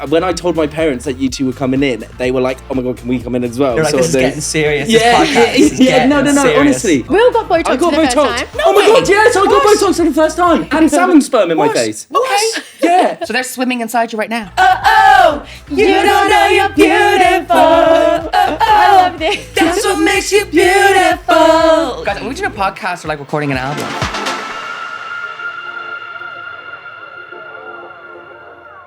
When I told my parents that you two were coming in, they were like, "Oh my god, can we come in as well?" They're like, so "This is getting serious." Yeah, no, serious. honestly. Will got Botox I got for the first Botox. time. Oh my god, yes, I got Botox for the first time, and salmon sperm in my face. Okay. Yeah. So they're swimming inside you right now. Oh, you don't know you're beautiful. I love this. That's what makes you beautiful. Guys, are we doing a podcast or like recording an album?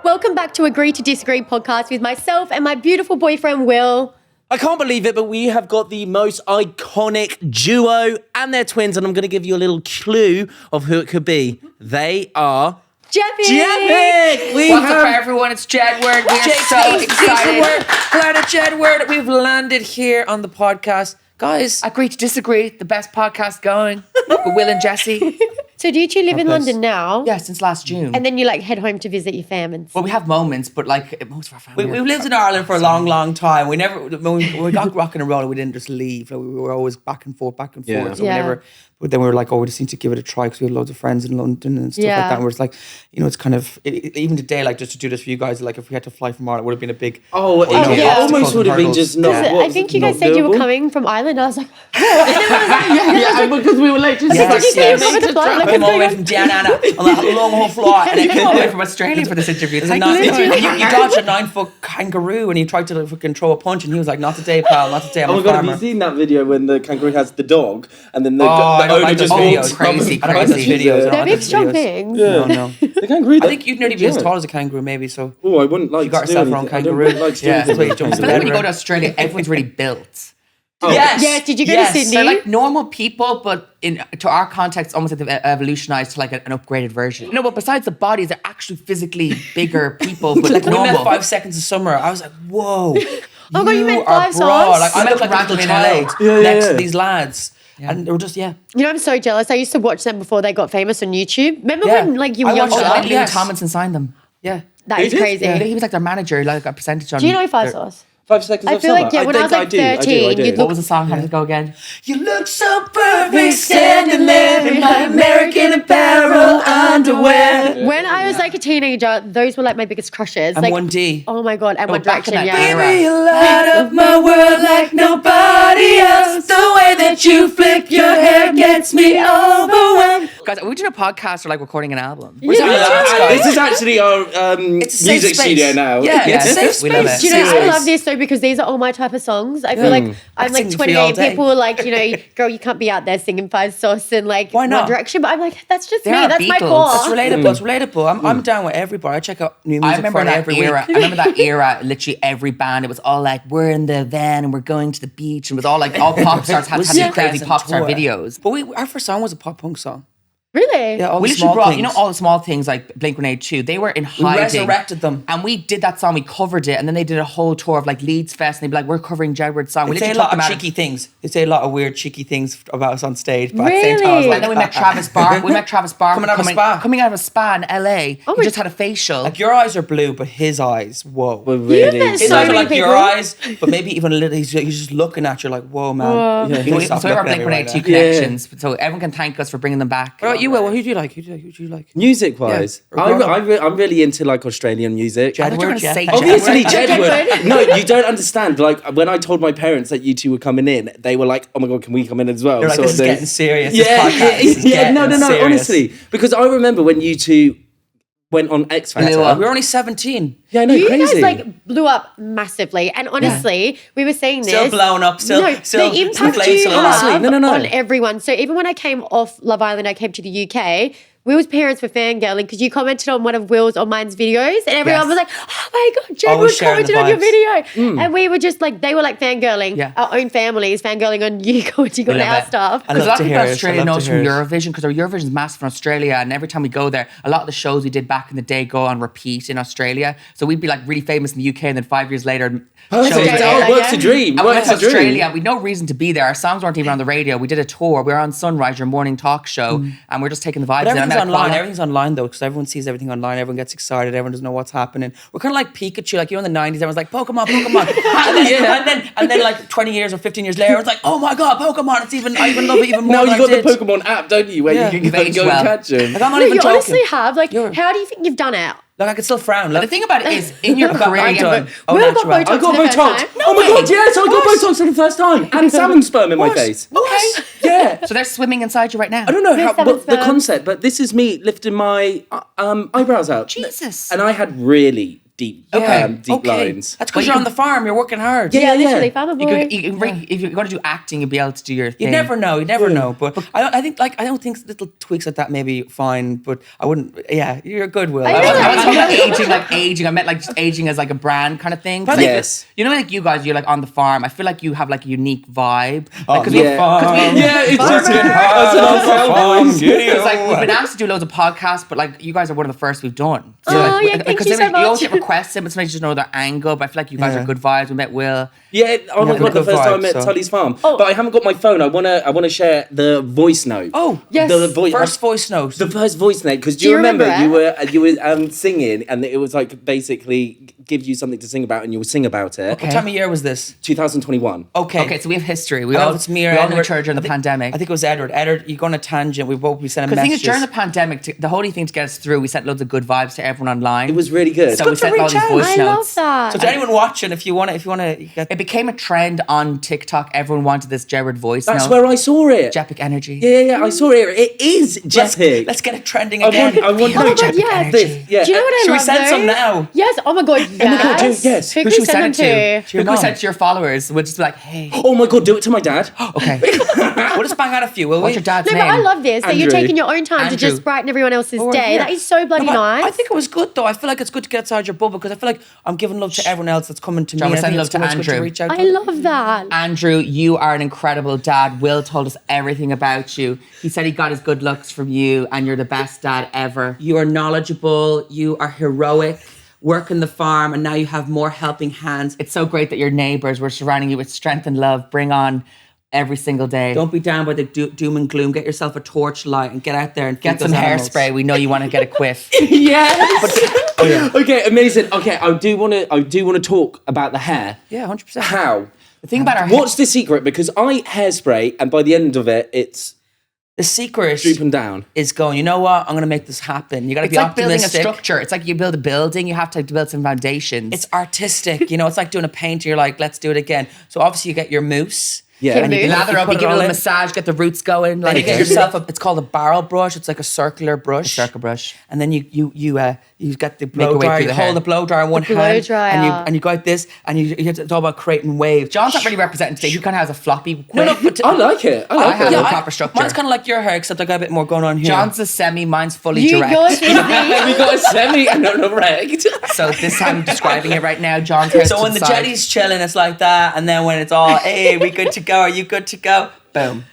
Welcome back to Agree to Disagree podcast with myself and my beautiful boyfriend, Will. I can't believe it, but we have got the most iconic duo and they're twins, and I'm going to give you a little clue of who it could be. They are... Jeppy! What's up, everyone? It's Jedward. We're so excited. Glad at Jedward. We've landed here on the podcast. Guys, Agree to Disagree, the best podcast going with Will and Jessie. So do you two live in London now? Yeah, since last June. And then you like head home to visit your fam and Well, we have moments, but like most of our family. we've lived in Ireland for a long, long time. We never, when we got rocking and rolling, we didn't just leave. Like, we were always back and forth. Yeah. So Yeah. we never. But then we were like, oh, we just need to give it a try because we had loads of friends in London and stuff like Yeah. that. And we're just like, you know, it's kind of even today, like just to do this for you guys, like if we had to fly from Ireland, it would have been a big. yeah. It almost would have been just not. I think you guys said you were coming from Ireland. I was like, because we were late. did you say you were coming to flight? Like, Came what's all the going way on? from Diana on that long haul flight, and You then came all the way from Australia for this interview. It's like, you dodged a 9-foot kangaroo and he tried to fucking throw a punch and he was like, not today, pal, not today, I'm Oh a my god, have farmer. you seen that video when the kangaroo has the dog and then the I don't owner like just those walks videos. Crazy, I don't like those crazy. videos. I don't They're like big, those strong videos. things. No. The kangaroo. I think you'd nearly be as tall as a kangaroo, maybe, so. Oh, I wouldn't like You got to do yourself your own anything. I don't kangaroo. really like to do Yeah, anything wait, with jump kangaroo. But then when you go to Australia, everyone's really built. Yes. Yes, did you go to Sydney? They're like normal people, but to our context, almost like they've evolutionized to like an upgraded version. No, but besides the bodies, they're actually physically bigger people, but like When we met normal. 5 Seconds of Summer, I was like, whoa. Oh my God, you met are 5 broad. songs? Like, I We look met like a little randomly in LA. child next Yeah. to these lads. And they were just, You know, I'm so jealous. I used to watch them before they got famous on YouTube. Remember Yeah. when like you were I watched younger? them. Like Louie Yes. Tomlinson signed them. yeah. That He is did? crazy. Yeah, he was like their manager, like a percentage on. Do you know 5 their- Sauce? 5 seconds I of feel summer. like, yeah, when I was think like do, 13, you'd What look- was the song? How did it go again? You look so perfect standing there in my American Apparel underwear. When I was like a teenager, those were like my biggest crushes. And like, 1D. Oh my God, and One back in Direction, that yeah. era. Baby, you light up my world like nobody else. The way that you flip your hair gets me overwhelmed. Guys, are we doing a podcast or like recording an album? This is actually our It's a safe music space. studio now. Yeah, Yeah, it's a safe we love space. it. Do you know, I Serious. love this though because these are all my type of songs. I feel like I'm like sing for you all 28. day. People are like, you know, girl, you can't be out there singing 5 Sauce and like Why not? One Direction. But I'm like, that's just They're me. our That's my Beatles. core. It's relatable. It's relatable. I'm down with everybody. I check out new music I remember Friday that every era. week. I remember that era. Literally every band, it was all like, we're in the van and we're going to the beach, and it was all like all pop stars had to have these crazy pop star videos. But our first song was a pop punk song. Really? Yeah, all We the literally small brought, things. you know, all the small things like Blink-182. They were in We hiding. resurrected them. And we did that song. We covered it, and then they did a whole tour of like Leeds Fest, and they'd be like, "We're covering Jedward's song." We They say a literally lot took them of out cheeky things. They say a lot of weird cheeky things about us on stage. But at the same time, I was Really? like, And then we met Travis Barker. We met Travis Barker Coming out of a spa. Coming out of a spa in LA. Oh he my- just had a facial. like your eyes are blue, but his eyes, whoa. We're really. met His so eyes are many like your people. eyes, but maybe even a little. He's just looking at you like, whoa, man. Whoa. You so know, we stop have our looking at me right Blink-182 now. connections. So everyone can thank us for bringing them back. What about you, Will? Who do you like? Who do you like? Music wise, Yeah. I'm really into like Australian music. I thought you were Jedward, going to say yeah. Obviously, Jedward. Jedward. No, you don't understand. Like when I told my parents that you two were coming in, they were like, "Oh my god, can we come in as well?" They're like, sort this of is thing. getting serious. Yeah, This podcast is yeah. getting No, serious. honestly, because I remember when you two went on X Factor. Blew up. We were only 17. Yeah, I know, You crazy. guys like blew up massively. And honestly, we were saying this. Still blown up. Still the impact flames you still have Honestly, no. on everyone. So even when I came off Love Island, I came to the UK. Will's parents were fangirling because you commented on one of Will's or mine's videos, and everyone Yes. was like, "Oh my god, Always Jedward sharing the commented on your vibes. video," and we were just like, they were like fangirling. Yeah. Our own families fangirling on you commenting on love our it. stuff. I Because a love lot to of people hear in it. Australia I love know to us from hear it. Eurovision because our Eurovision is massive in Australia, and every time we go there, a lot of the shows we did back in the day go on repeat in Australia. So we'd be like really famous in the UK, and then 5 years later, shows Perfect. were Yeah, Oh, yeah, works yeah. a dream. And we went Works to a dream. Australia. We had no reason to be there. Our songs weren't even on the radio. We did a tour. We were on Sunrise, your morning talk show, and we're just taking the vibes. But in. I everything's met a online. choir- Everything's online though, because everyone sees everything online. Everyone gets excited. Everyone doesn't know what's happening. We're kind of like Pikachu, like you know in the 90s. Everyone's like Pokemon. and then like 20 years or 15 years later, everyone's like, oh my god, Pokemon! I even love it even more. Now than you got I did. the Pokemon app, don't you? Where Yeah. you You've can aged go well. and catch them. Like I'm not No, even you joking. honestly have. Like, You're- how do you think you've done it? Like I could still frown. Like The thing about it is, in your career, mine you done. have- Oh, Will got natural. Botox I got for the first Botox. time. Oh my way. god, yes, I got What? Botox for the first time. And salmon sperm in my face. Okay. Yeah. so they're swimming inside you right now. I don't know Where's how salmon what the sperm? concept, but this is me lifting my eyebrows out. Jesus. And I had really deep deep Okay. lines. That's because you're on the farm. You're working hard. Yeah, literally, farmer You boy. could, if you're going to do acting, you'll be able to do your thing. You never know. You never know. But I don't think little tweaks like that may be fine. But I wouldn't. Yeah, you're good, Will. I I know. was talking about aging. I meant like just aging as like a brand kind of thing. 'Cause, like, Yes. you know, like you guys, you're like on the farm. I feel like you have like a unique vibe. Like, Oh, Yeah, it's just It's like we've been asked to do loads of podcasts, but like you guys are one of the first we've done. So, Oh, like, yeah, thank because you so you always much. get requests, but sometimes you just know their angle. But I feel like you guys are good vibes. We met Will. Yeah, oh my Yeah, god, the good first time I vibe, met so- Tully's farm. Oh. But I haven't got my phone. I wanna share the voice note. Oh, yes. The voice first voice note. The first voice note, because do Do you you remember remember you were singing, and it was like basically give you something to sing about, and you would sing about it. What time of year was this? 2021. Okay. Okay, so we have history. We I don't all know if it's me or we all knew Edward. each other during the pandemic. I think it was Edward. Edward, you go on a tangent. We both be sending Because the thing messages. is, during the pandemic, the whole thing to get us through, we sent loads of good vibes to everyone online. It was really good. so good we to sent all reach these out. voice I notes. love that. So to anyone watching, if you want to, It became a trend on TikTok. Everyone wanted this Jedward voice That's note. where I saw it. Jepic energy. Yeah, I saw it. It is Jepic. let's get it trending I again. want Oh my god, Jepic yes. energy. Yeah. Do you know what I Should we love send though? some now? Yes. Oh my god, yes. God, dude, yes. Who Who can should we send them send it to? to? your Who can we mom? send it to your followers? We'll just be like, hey. Oh my god, do it to my dad. Okay. We'll just bang out a few, will we? What's your dad's No, name? but I love this that you're Andrew. taking your own time to Andrew. just brighten everyone else's Oh, day. yeah. That is so bloody No, but nice. I think it was good though. I feel like it's good to get outside your bubble because I feel like I'm giving love to everyone else that's coming to John, me. we're I think sending it's love to good to Andrew. reach out. I love that. Andrew, you are an incredible dad. Will told us everything about you. He said he got his good looks from you, and you're the best dad ever. You are knowledgeable. You are heroic. Work in the farm, and now you have more helping hands. It's so great that your neighbours were surrounding you with strength and love. Bring on every single day. Don't be down by the doom and gloom. Get yourself a torchlight and get out there and Get feed some those animals. hairspray. We know you want to get a quiff. Yes. Okay, amazing. Okay, I do want to talk about the hair. Yeah, 100%. How? The thing about our What's the secret? Because I hairspray, and by the end of it, it's The secret drooping down. is going, you know what? I'm going to make this happen. You got to It's be like building a optimistic. structure. It's like you build a building. You have to build some foundations. It's artistic. You know, it's like doing a paint. You're like, let's do it again. So obviously you get your mousse. Yeah. And you lather you up, put you it give it a all little in. massage, get the roots going. And Like you get yourself it's called a barrel brush. It's like a circular brush. circle brush. And then you get the Make blow your way dryer. through You the hold hair. the blow dryer in one blow hand, dryer. and you go like this, and it's all about creating waves. John's not really representing today. He kind of has a floppy. but I like it. I like have it. a proper structure. Mine's kind of like your hair, except I got a bit more going on here. John's a semi, mine's fully You, direct. yours is the we got a semi and an erect. So this I'm describing it right now. John's hair. So when the jetty's chilling, it's like that, and then when it's all, hey, we good to go? Are you good to go? Boom.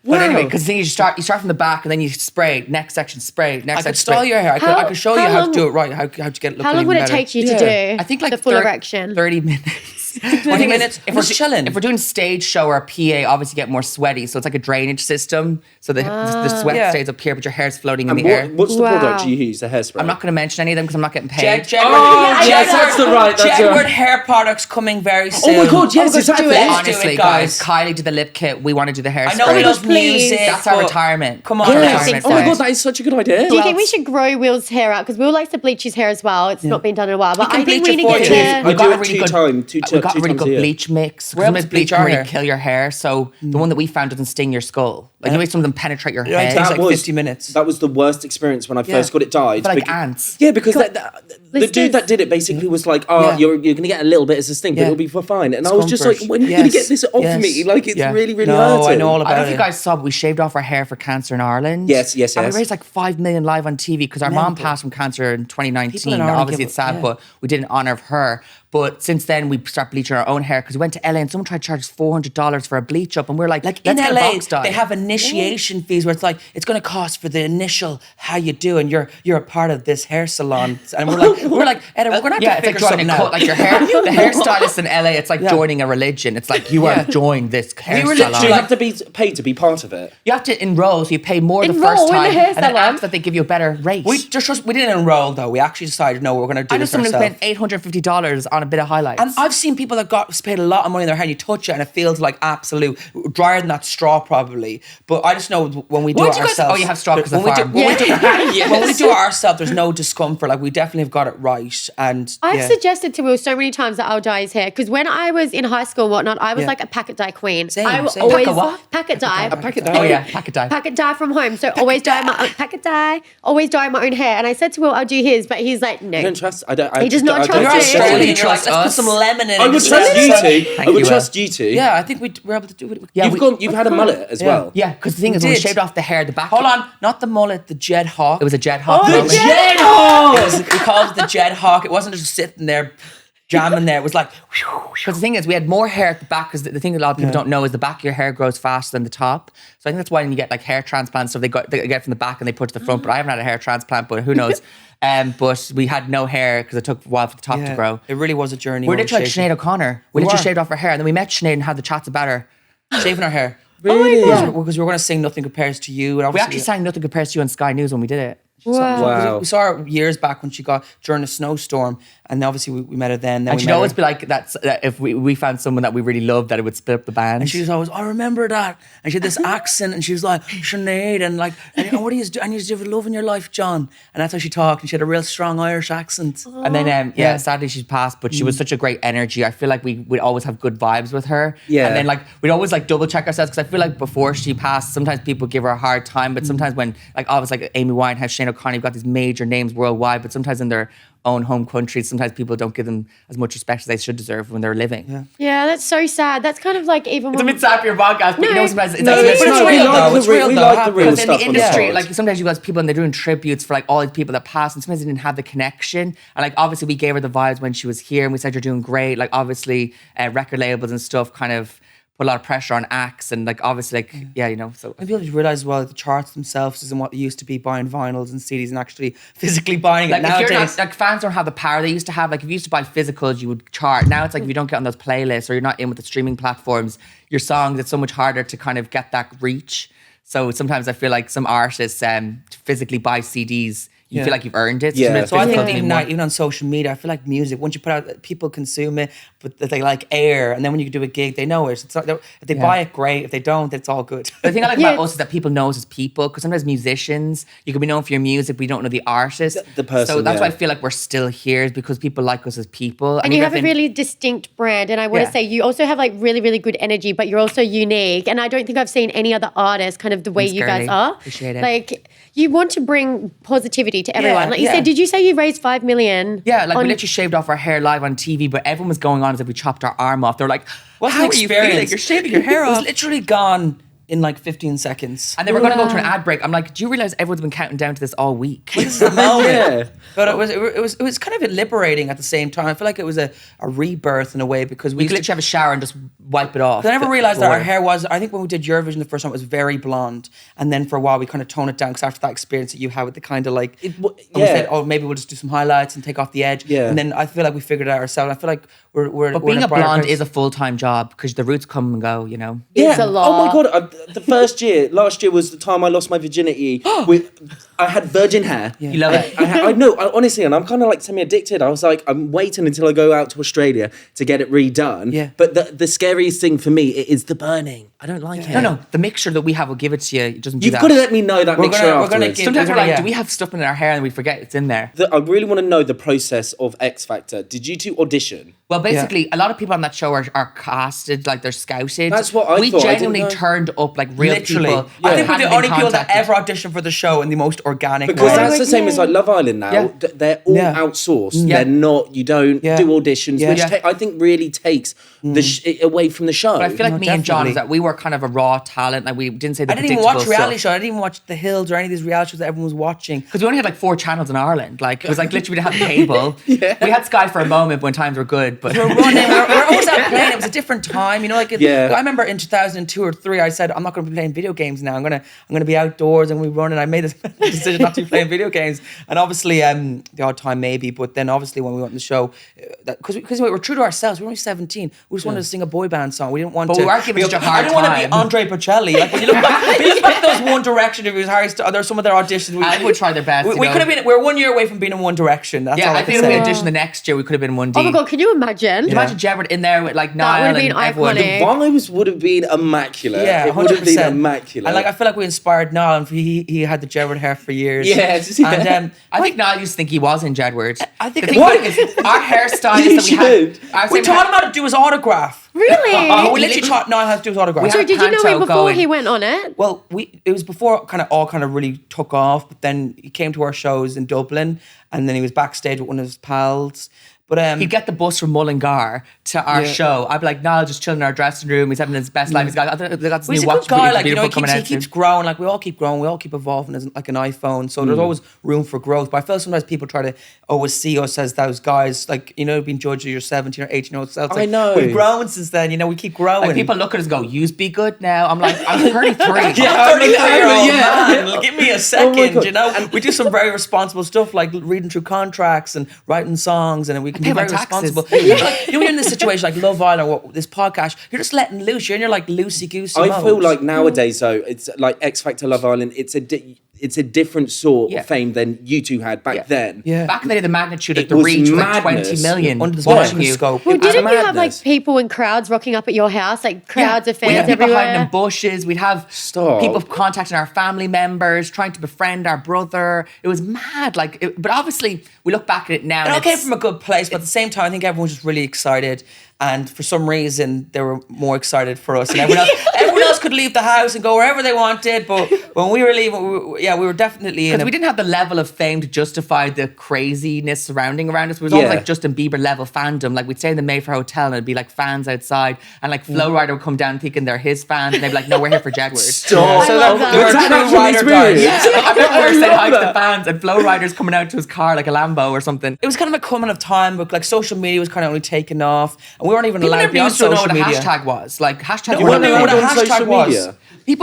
But anyway, because the thing is, you start from the back and then you spray. Next section, spray. Next I section, could style spray. your hair. I How- could show you how how long- to do it right. How to get it looking How long even would it better. take you to Yeah. do? I think like the full 30 erection. 30 minutes. 20 minutes. If Just chilling. If we're doing stage show or PA, obviously get more sweaty. So it's like a drainage system. So the sweat Yeah. stays up here, but your hair's floating in And the air. what's the Wow. product you use? The hairspray. I'm not going to mention any of them because I'm not getting paid. Jedward. Oh, yes, that's the right. That's Jedward the hair products coming very Oh soon. my god, yes, God, is that do a it. thing? Honest- Honestly, do it, guys, guys. Kylie did the lip kit. We want to do the hairspray. I know we love Please. music. That's our but retirement. Come on, Yeah. now. I think Oh my so. god, that is such a good idea. Do you think we should grow Will's hair out? Because Will likes to bleach his hair as well. It's not been done in a while. But can I think bleach we it need for to you. get I to... We've got do a it really two good- times We've got a really times a good year. bleach mix. We're able to Sometimes bleach bleach can our really hair. kill your hair. So the one that we found doesn't sting your skull. Like you know, some of them penetrate your Yeah, it head. takes That like was 50 minutes. That was the worst experience when I first got it dyed. But like Bec- ants. Yeah, because the Listeners. dude that did it basically was like, "Oh, Yeah. you're going to get a little bit as a sting, but Yeah. it'll be fine." And I was just comfort. like, "When are you going to Yes. get this off Yes. me? Like it's Yeah. really, really No, hurting." I know all I don't know if you about it. guys saw, but we shaved off our hair for cancer in Ireland. Yes, yes, And yes. we raised like 5 million live on TV because our mom Mental. passed from cancer in 2019. People in Ireland Obviously, give it's sad, yeah. but we did in honor of her. But since then, we started bleaching our own hair because we went to LA and someone tried to charge us $400 for a bleach up, and we're like Like let's in get a LA, box dye. they have initiation fees where it's like it's going to cost for the initial how you do, and you're a part of this hair salon, and we're like, Ed, we're going to have yeah, to it's figure like joining something a out. cult. Like your hair, the hairstylist in LA, it's like Yeah. joining a religion. It's like you Yeah. have joined this hair were salon. Do literally you have to be paid to be part of it? You have to enroll, so you pay more the Enroll first in the time, hair and then salon? after that they give you a better rate. we didn't enroll though. We actually decided no, we're going to do I know this someone who ourselves. spent $850 on a bit of highlights. And I've seen people that paid a lot of money in their hair, and you touch it and it feels like absolute drier than that straw probably. But I just know when we do What it do you guys- ourselves. oh, you have straw 'cause of when we do, farm. when, we do, Yes. when we do it ourselves, there's no discomfort. Like we definitely have got it right. And I've yeah. suggested to Will so many times that I'll dye his hair because when I was in high school and whatnot, I was Yeah. like a packet dye queen. Same, I will same. always Packet what? packet dye. packet dye. Oh yeah, packet dye. Packet dye from home. So always dye my own packet dye. Always dye my own hair. And I said to Will, I'll do his, but he's like, no. I don't trust. I don't. He does not I trust don't you. Australian, You you're like, trust let's put us? some lemon in I it. would Just trust let you it- two. I would you, trust you two. Yeah, I think we're able to do it. Yeah, You've had a mullet as well. Yeah, because the thing is, We when we did. shaved off the hair, the back. Hold on, not the mullet, the Jed Hawk. It was a Jed Hawk. The moment. Jed We called it the Jed Hawk. It wasn't just sitting there jamming there. It was like, Because the thing is, we had more hair at the back. Because the thing that a lot of people don't know is the back of your hair grows faster than the top. So I think that's why when you get like hair transplants, so they get it from the back and they put it to the front. But I haven't had a hair transplant, but who knows? But we had no hair because it took a while for the top to grow. It really was a journey. We're when we literally like shaved Sinead O'Connor. We We literally were. shaved off her hair, and then we met Sinead and had the chats about her. shaving our hair. Really? Because we were going to sing Nothing Compares to You. And We obviously, actually sang Nothing Compares to You on Sky News when we did it. Wow. Wow. We saw her years back when she got during a snowstorm, and obviously we met her then. And we she'd met always her. be like, "That if we found someone that we really loved, that it would split up the band." And she was always, I remember that. And she had this accent, and she was like, Sinead, and like, and what do you do? And you have love in your life, John. And that's how she talked. And she had a real strong Irish accent. And then, Yeah. sadly she's passed, but she was such a great energy. I feel like we'd always have good vibes with her. Yeah. And then like, we'd always like double check ourselves because I feel like before she passed, sometimes people give her a hard time, but sometimes when like obviously like Amy Winehouse, Sinead O'Connor, you've got these major names worldwide, but sometimes in their own home countries, sometimes people don't give them as much respect as they should deserve when they're living. Yeah, that's so sad. That's kind of like even It's a when bit sad for your podcast, but you No. know sometimes it's No, actually it's But not. it's We real, like though. the It's real- real, we though. like the real because in stuff the on the industry, pod. like sometimes you guys people and they're doing tributes for like all these people that passed, and sometimes they didn't have the connection. And like obviously we gave her the vibes when she was here, and we said you're doing great. Like obviously record labels and stuff kind of put a lot of pressure on acts, and like obviously like so. And people just realize as well that the charts themselves isn't what they used to be, buying vinyls and CDs and actually physically buying it Like if nowadays. you're not, like fans don't have the power they used to have. Like if you used to buy physicals, you would chart. Now it's like if you don't get on those playlists or you're not in with the streaming platforms, your songs, it's so much harder to kind of get that reach. So sometimes I feel like some artists physically buy CDs. You feel like you've earned it. Yeah. So I think physical even thing now, even on social media, I feel like music, once you put out, people consume it, but they like air. And then when you do a gig, they know it. It's not, if they buy it, great. If they don't, it's all good. The thing I like Yeah. about us is that people know us as people, because sometimes musicians, you can be known for your music, but you don't know the artist. The person, So that's yeah. why I feel like we're still here, is because people like us as people. and you have a really distinct brand. And I want to Yeah. say you also have like really, really good energy, but you're also unique. And I don't think I've seen any other artist kind of the way Thanks, you guys girlie. are. Appreciate it. Like you want to bring positivity to everyone. Yeah, Like you yeah. said, did you say you raised 5 million? Yeah, like we on- literally shaved off our hair live on TV, but everyone was going on as if we chopped our arm off. They were like, What's how the are you feeling? experience? You're shaving your hair It was off. literally gone in like 15 seconds. And they were going to go to an ad break. I'm like, do you realize everyone's been counting down to this all week? This is the moment. Yeah. But it was kind of liberating at the same time. I feel like it was a rebirth in a way because We we could used to, literally have a shower and just wipe it off. I never realized that our Water. hair was. I think when we did Eurovision the first time, it was very blonde, and then for a while we kind of toned it down because after that experience that you had with the kind of like, and we yeah. said, oh, maybe we'll just do some highlights and take off the edge. Yeah. And then I feel like we figured it out ourselves. I feel like we're. But we're in being a brighter blonde place. is a full-time job because the roots come and go, you know? It's a lot. Oh my god! The first year, last year was the time I lost my virginity. I had virgin hair. You love it. I know, honestly, and I'm kind of like semi-addicted. I was like, I'm waiting until I go out to Australia to get it redone. Yeah. But the scariest thing for me is the burning. I don't like it. No, the mixture that we have will give it to you. It doesn't do You've that. got to let me know that We're mixture gonna- we're gonna afterwards. give- Sometimes we're gonna- like, yeah. do we have stuff in our hair and we forget it's in there? I really want to know the process of X Factor. Did you two audition? Well, basically, a lot of people on that show are casted, like they're scouted. That's what I we thought. I didn't genuinely know. turned up like real Literally, people. I think we're hadn't the been only people that contacted. ever auditioned for the show in the most organic Because way. that's the same as like Love Island now. Yeah. They're all Yeah. outsourced. Yeah. They're not. You don't Yeah. do auditions, Yeah. which Yeah. I think really takes it away from the show. But I feel like No, me and John definitely. is that we were kind of a raw talent. Like we didn't say the I didn't even watch predictable reality stuff. show. I didn't even watch The Hills or any of these reality shows that everyone was watching. Because we only had like 4 channels in Ireland. Like it was like literally we didn't have cable. We had Sky for a moment when times were good, but We're running. We're always out playing. It was a different time, you know. Like Yeah. I remember in 2002 or 3, I said I'm not going to be playing video games now. I'm gonna be outdoors and we run. And I made this decision not to be playing video games. And obviously, the odd time maybe, but then obviously when we went on the show, because we were true to ourselves, we were only 17. We just wanted to sing a boy band song. We didn't want But to. we were giving such a hard I didn't want to time. be Andre Bocelli. Like when you look back those One Direction interviews, Harry Styles, there's some of their auditions. I would try their best. We could have been. We're 1 year away from being in One Direction. That's Yeah, all I I think can if we say. auditioned the next year, we could have been 1D. Oh my God, can you imagine? Imagine Jedward in there with like That Niall would've and been everyone. iconic. Vibes would have been immaculate. Yeah, it would have 100%. been immaculate. And like I feel like we inspired Niall, and he had the Jedward hair for years. Yes, yeah. And I think Niall used to think he was in Jedward. I think the thing about it is our hairstylist You that we had. should. our we same taught him how to do his autograph. Really? We literally taught Niall how to do his autograph. We So had did you know Panto him before going. he went on it? Well, it was before all really took off, but then he came to our shows in Dublin, and then he was backstage with one of his pals. But He'd get the bus from Mullingar to our Yeah. show. I'd be like, Niall just chilling in our dressing room. He's having his best life. He's got this he's new a watch. good guy, like, beautiful he coming out keeps soon. growing. Like, we all keep growing, we all keep evolving as like an iPhone. So there's always room for growth. But I feel sometimes people try to always see us as those guys, like, being judged as your 17 or 18-year-old self. It's I like, know. We've grown since then, we keep growing. Like people look at us and go, "Yous be good now." I'm like, I'm 33. I'm a 33-year-old Yeah. man. Give me a second, God. And we do some very responsible stuff, like reading through contracts and writing songs, and we can pay be my very taxes. responsible. Like, when you're in this situation like Love Island or this podcast, you're just letting loose. You're in your like loosey-goosey I mode. feel like nowadays, though, it's like X Factor, Love Island. It's a different sort Yeah. of fame than you two had back then. Yeah. Back in the day, the magnitude of It the was reach was like madness. 20 million. Under the watching you. microscope. Well, It was didn't you have like madness. people in crowds rocking up at your house, like crowds of We'd fans have people hiding everywhere? in bushes. We'd have Stop. people contacting our family members, trying to befriend our brother. It was mad. But obviously, we look back at it now. It and all came it's- from a good place, but at the same time, I think everyone was just really excited. And for some reason, they were more excited for us. And everyone else could leave the house and go wherever they wanted. But when we were leaving, we were definitely in Because a... we didn't have the level of fame to justify the craziness surrounding around us. It was always Yeah. like Justin Bieber level fandom. Like we'd stay in the Mayfair Hotel and it'd be like fans outside, and like Flow Rider would come down thinking they're his fans, and they'd be like, "No, we're here for Jedward." Stop. So love that, that. they were Was that true actually ride or experience? dies. Yeah, I remember we were saying love hi to the that. fans, and Flow Rider's coming out to his car like a Lambo or something. It was kind of a coming of time, but like social media was kind of only taking off, and we weren't even People allowed to never be on used to know social what a media. hashtag was. Like hashtag. No you one were knew never- what a on hashtag social was. media. We'd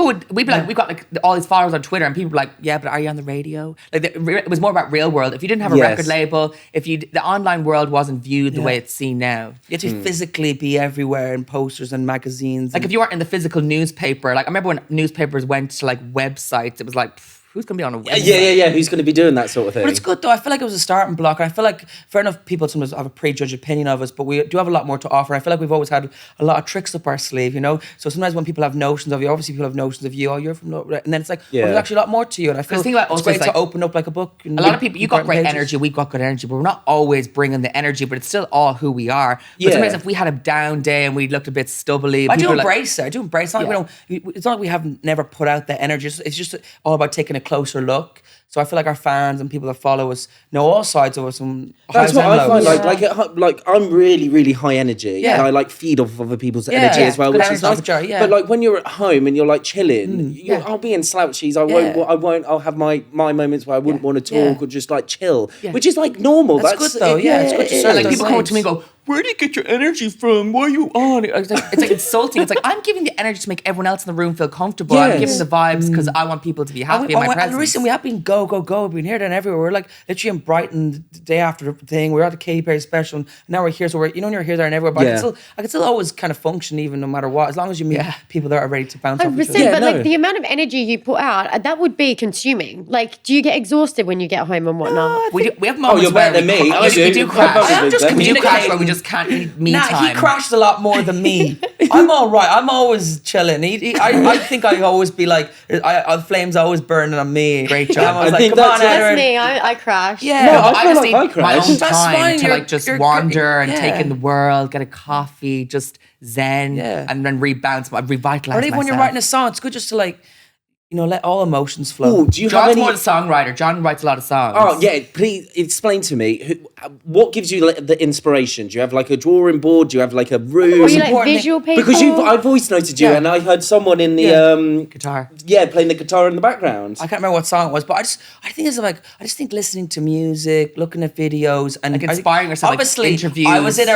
be like, we've got like all these followers on Twitter, and people were like, "Yeah, but are you on the radio?" Like it was more about real world. If you didn't have a Yes. record label, the online world wasn't viewed the way it's seen now. You had to physically be everywhere in posters and magazines. Like if you weren't in the physical newspaper, like I remember when newspapers went to like websites, it was like, who's gonna be on a website? Yeah. Who's going to be doing that sort of thing? But it's good though. I feel like it was a starting block, and I feel like fair enough, people sometimes have a prejudged opinion of us, but we do have a lot more to offer. I feel like we've always had a lot of tricks up our sleeve, So sometimes when people have notions of you, obviously people have notions of you. Oh, you're from, and then it's like, Yeah. there's actually a lot more to you. And I feel the thing about it's us great is, to like, open up like a book. A lot of people, you got great energy, we've got good energy, but we're not always bringing the energy, but it's still all who we are. But Yeah. sometimes if we had a down day and we looked a bit stubbly, I do people are like, embrace it. I do embrace it. It's not like it's not like we haven't never put out that energy. It's just all about taking a closer look. So I feel like our fans and people that follow us know all sides of us. And That's highs what and I find. lows. Like I'm really, really high energy, Yeah. and I like feed off of other people's Yeah, energy yeah. as well, Good which is energy nice. overjoy, yeah. But like when you're at home and you're like chilling, yeah. I'll be in slouchies. Yeah. I won't. I'll have my moments where I wouldn't want to talk Yeah. or just like chill, Yeah. which is like normal. That's good though, yeah, it's good to serve like those people come up to me and waves. go, "Where do you get your energy from? Why are you on?" It's like insulting. It's like I'm giving the energy to make everyone else in the room feel comfortable. I'm Yes. giving the vibes because I want people to be happy in my presence. And recently we have been go. We've been here, there and everywhere. We're like literally in Brighton the day after the thing. We're at the Katy Perry special, and now we're here. So when you're here, there and everywhere. But Yeah. I can still always kind of function even no matter what, as long as you meet people that are ready to bounce off each 100%, other. Yeah, but no. like the amount of energy you put out, that would be consuming. Like, do you get exhausted when you get home and whatnot? We have moments you're where better than me. we, I you, do. you do crash. I am just we do crash communicating. where we just can't need me Nah, time. he crashes a lot more than me. I'm all right. I'm always chilling. I think I always be like, the flames always burning on me. Great job. I'm always I like, think come on, that's- That's Edward. me. I crash. Yeah. No, No, I I feel just like I need my crash. own That's time fine, to like just wander and take in the world, get a coffee, just zen, Yeah. and then revitalize Or even when you're myself. writing a song, it's good just to like, let all emotions flow. Oh, do you have John's any? more the songwriter. John writes a lot of songs. Oh yeah, please explain to me what gives you like, the inspiration. Do you have like a drawing board? Do you have like a room? Are you like important- visual people? Because I've voice noted you, Yeah. and I heard someone in the Guitar. playing the guitar in the background. I can't remember what song it was, but I just think listening to music, looking at videos, and Like inspiring yourself, like Obviously, interviews. I was in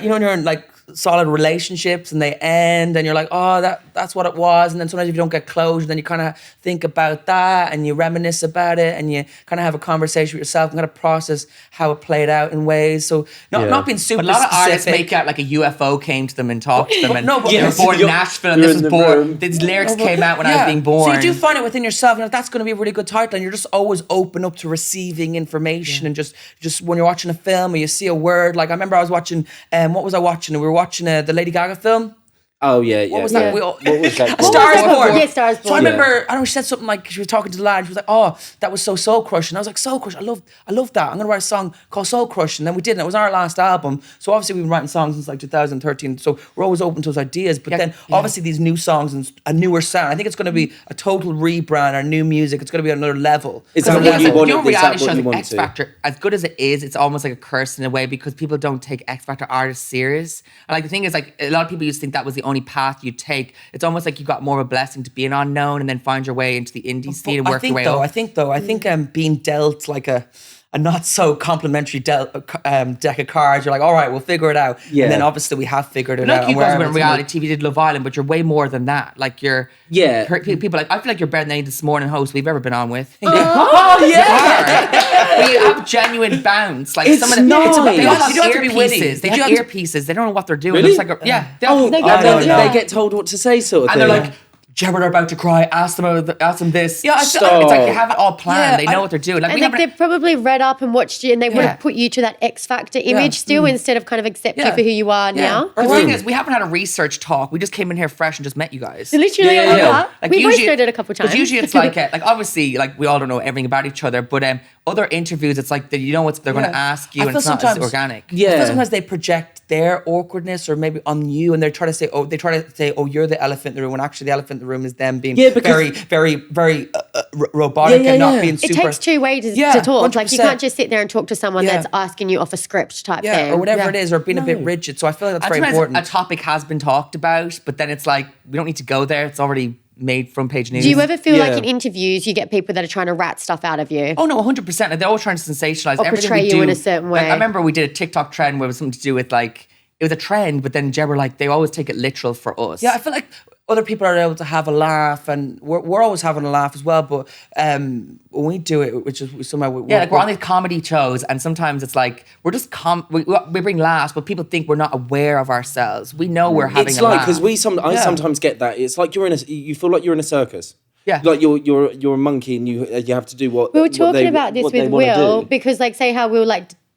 when you're in like solid relationships and they end and you're like, oh, that's what it was. And then sometimes if you don't get closure, then you kind of think about that and you reminisce about it and you kind of have a conversation with yourself and kind of process how it played out in ways. So not being super But a lot of artists specific. make out like a UFO came to them and talked to them, and No, but- they were Yes, born in you're- Nashville, and you're this in was the born. room. These lyrics came out when I was being born. So you do find it within yourself, that's going to be a really good title, and you're just always open up to receiving information, and just when you're watching a film or you see a word. Like I remember I was watching, what was I watching? We were watching the Lady Gaga film. Oh yeah. What was that? Yeah. What was that A called? Star is Born. Yeah, Star is So I Born. remember, I don't know, she said something like, she was talking to the lad, she was like, oh, that was so soul crushing. I was like, soul crush, I love that. I'm gonna write a song called Soul Crush. And then we did, and it was our last album. So obviously we've been writing songs since like 2013. So we're always open to those ideas. But then obviously these new songs and a newer sound. I think it's gonna be a total rebrand, our new music. It's gonna be another level. Is Because that the what thing you is, wanted? know, Is that reality what shows you like wanted X to? Factor, as good as it is, it's almost like a curse in a way because people don't take X Factor artists serious. And like the thing is, like a lot of people used to think that was the only path you take. It's almost like you got more of a blessing to be an unknown and then find your way into the indie scene and work your way up. I think being dealt like a not so complimentary deck of cards, you're like, all right, we'll figure it out. Yeah. And then obviously we have figured it out. Like you and guys we're went able to reality TV, did Love Island, but you're way more than that. Like you're people like I feel like you're better than any This Morning host we've ever been on with. Oh yeah, we have genuine bounce. Like It's some of the nice. they all have You don't have to be witty. earpieces. They You have don't have earpieces. They don't know what they're doing. Really? It's like they Oh, They they, get told, they get told what to say, sort of and thing. they're like, Jedward are about to cry. Ask them this. Yeah, I feel- Stop. It's like you have it all planned. Yeah, they know I- what they're doing. Like And we like haven't. they've probably read up and watched you, and they would Yeah. have put you to that X Factor image still instead of kind of accept you Yeah. for who you are now. The thing is, we haven't had a research talk. We just came in here fresh and just met you guys. Literally, Yeah, I love yeah. that. Like We've both usually- heard it a couple times. Because usually it's like obviously like we all don't know everything about each other, but other interviews it's like you know what they're going to ask you, I and feel it's not as sometimes- organic. I Yeah. feel sometimes they project their awkwardness or maybe on you, and they try to say, you're the elephant in the room, when actually the elephant in the room is them being because- very robotic Yeah, and not yeah. being it super. takes two ways Yeah, to talk. Like you 100%. can't just sit there and talk to someone Yeah. that's asking you off a script type Yeah, thing. or whatever Yeah. it is, or being a bit rigid. So I feel like that's And very sometimes important. a topic has been talked about, but then it's like we don't need to go there. It's already made front page news. Do you ever feel like Yeah. in interviews you get people that are trying to rat stuff out of you? Oh no, 100%. Like, they're always trying to sensationalize Or everything portray we you do. in a certain Like, way. I remember we did a TikTok trend where it was something to do with like it was a trend, but then Jeb were like they always take it literal for us. Yeah, I feel like other people are able to have a laugh, and we're always having a laugh as well. But when we do it, which is somehow Like we're on these comedy shows, and sometimes it's like we're just we bring laughs, but people think we're not aware of ourselves. We know we're having it's a like laugh. because I sometimes get that. It's like you feel like you're in a circus. Yeah. Like you're a monkey and you have to do what We were what talking they- about this what they with wanna Will do. because, like, say how Will